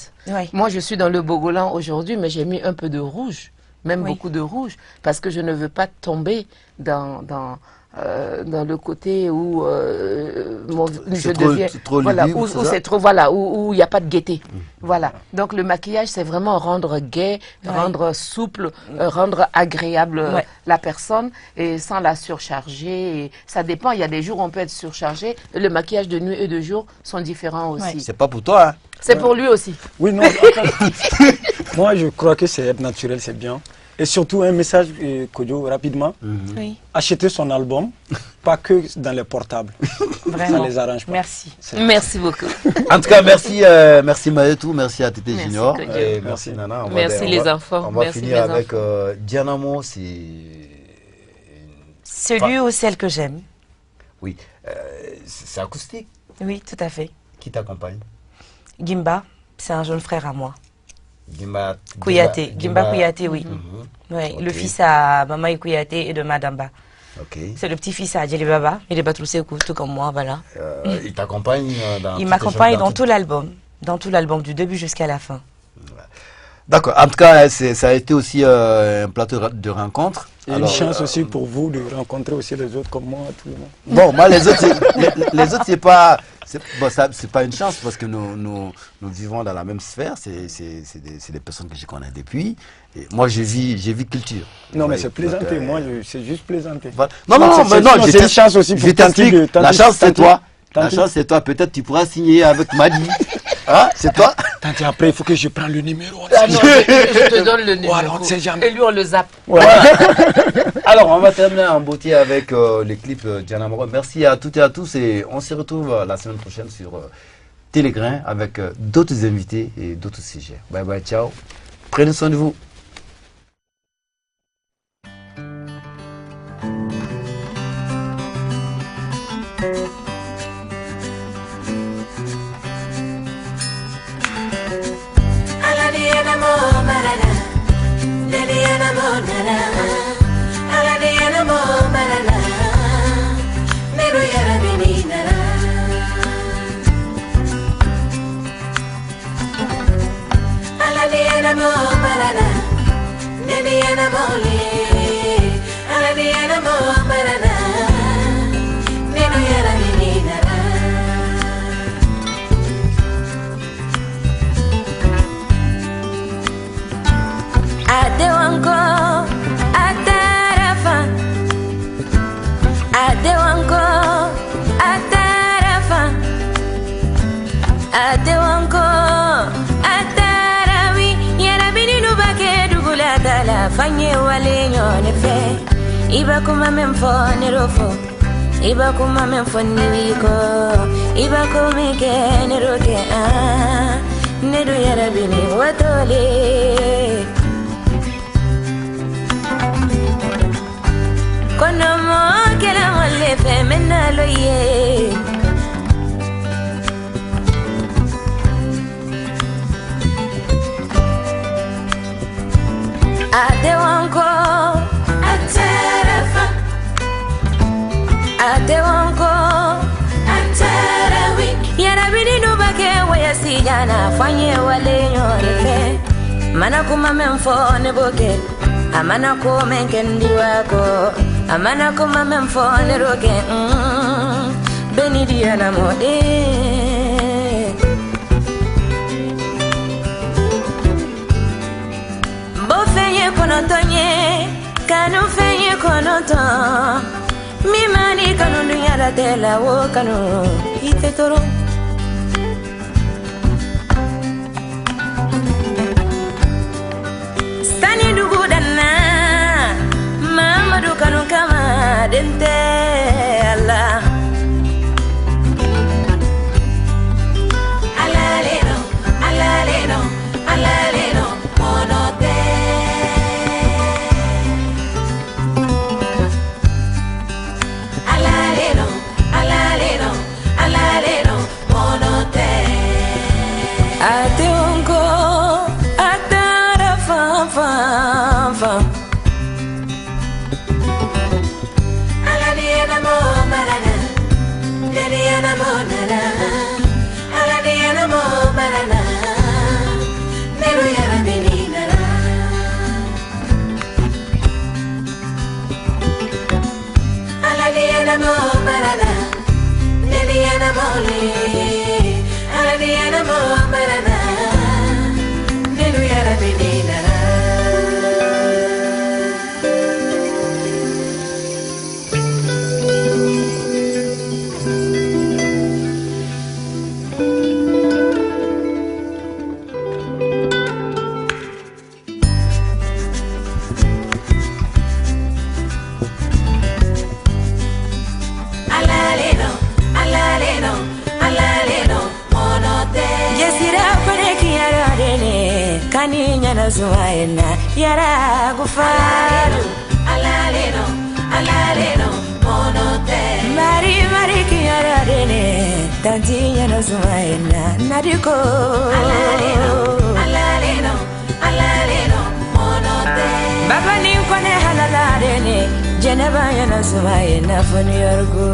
Moi, je suis dans le Bogolan aujourd'hui, mais j'ai mis un peu de rouge, même beaucoup de rouge, parce que je ne veux pas tomber dans dans le côté où je trop, deviens trop voilà, libre, où c'est trop voilà, où il n'y a pas de gaieté. Voilà. Donc le maquillage, c'est vraiment rendre gai, rendre souple, rendre agréable la personne et sans la surcharger. Et ça dépend. Il y a des jours où on peut être surchargé. Le maquillage de nuit et de jour sont différents aussi. C'est pas pour toi, hein? C'est pour lui aussi. Oui, non. Moi, je crois que c'est être naturel, c'est bien. Et surtout, un message, Kodjo, rapidement. Oui. Acheter son album, pas que dans les portables. Vraiment. Ça les arrange pas. Merci. Merci beaucoup. En tout cas, merci, merci Maëtou, merci à Tété Junior. Et merci Nana. Merci les enfants. On va finir avec Dianamo, c'est... Celui ou celle que j'aime. Oui. C'est acoustique. Oui, tout à fait. Qui t'accompagne? Gimba, c'est un jeune frère à moi. Gimba Kouyaté. Gimba Kouyaté, oui. Ouais, le fils à Mama Kouyaté et de Madamba. C'est le petit-fils à Adjeli Baba. Il est Batroussé, tout comme moi, voilà. Il t'accompagne dans... Il m'accompagne dans tout l'album. Dans tout l'album, du début jusqu'à la fin. D'accord. En tout cas, ça a été aussi un plateau de rencontre. Et une chance aussi pour vous de rencontrer aussi les autres comme moi, tout le monde. Bon, moi, les autres, c'est pas... Bon, c'est pas une chance parce que nous vivons dans la même sphère. C'est des personnes que je connais depuis. Et moi, je vis culture. Non, mais c'est plaisanter. Moi, c'est juste plaisanter. Non, c'est une chance aussi pour t'explique. La chance, c'est toi. La chance, c'est toi. Peut-être tu pourras signer avec Madi. Hein, c'est toi. Tante, après, il faut que je prenne le numéro. Ah non, je te donne le numéro. Alors, on ne sait jamais. Et lui, on le zappe. Alors, on va terminer en beauté avec les clips Dianamo. Merci à toutes et à tous. Et on se retrouve la semaine prochaine sur Télégrain avec d'autres invités et d'autres sujets. Bye bye, ciao. Prenez soin de vous. Fanye wale nyone fe Iba kuma memfo nerofo Iba kuma memfo niwiko Iba kuma ke neroke Nedu yarabini watole Kono mo kela wale fe menalo ye Adewanko Atarafa Adewanko Atarawi Yarabini nubake wayasi jana Fanye wale nyore Mana kuma memfo neboke Amana kuma kendi wako Amana kuma memfo neroke Beni diana mode Konotonye kanu fenye konoton mimani kanu dunyara tela wo kanu ite toro stani dugu danna mamadu kanu kama dente Allah alaleno alaleno alaleno monote Ateonko, atara fam fam fam. Aladiena Zuaina yara gufaru alaleno alaleno monote mari mari kiyara dene tantinya no zuaina nadiko alaleno alaleno alaleno monote baba ni kone halala dene jenaba yana zuaina funi yorgo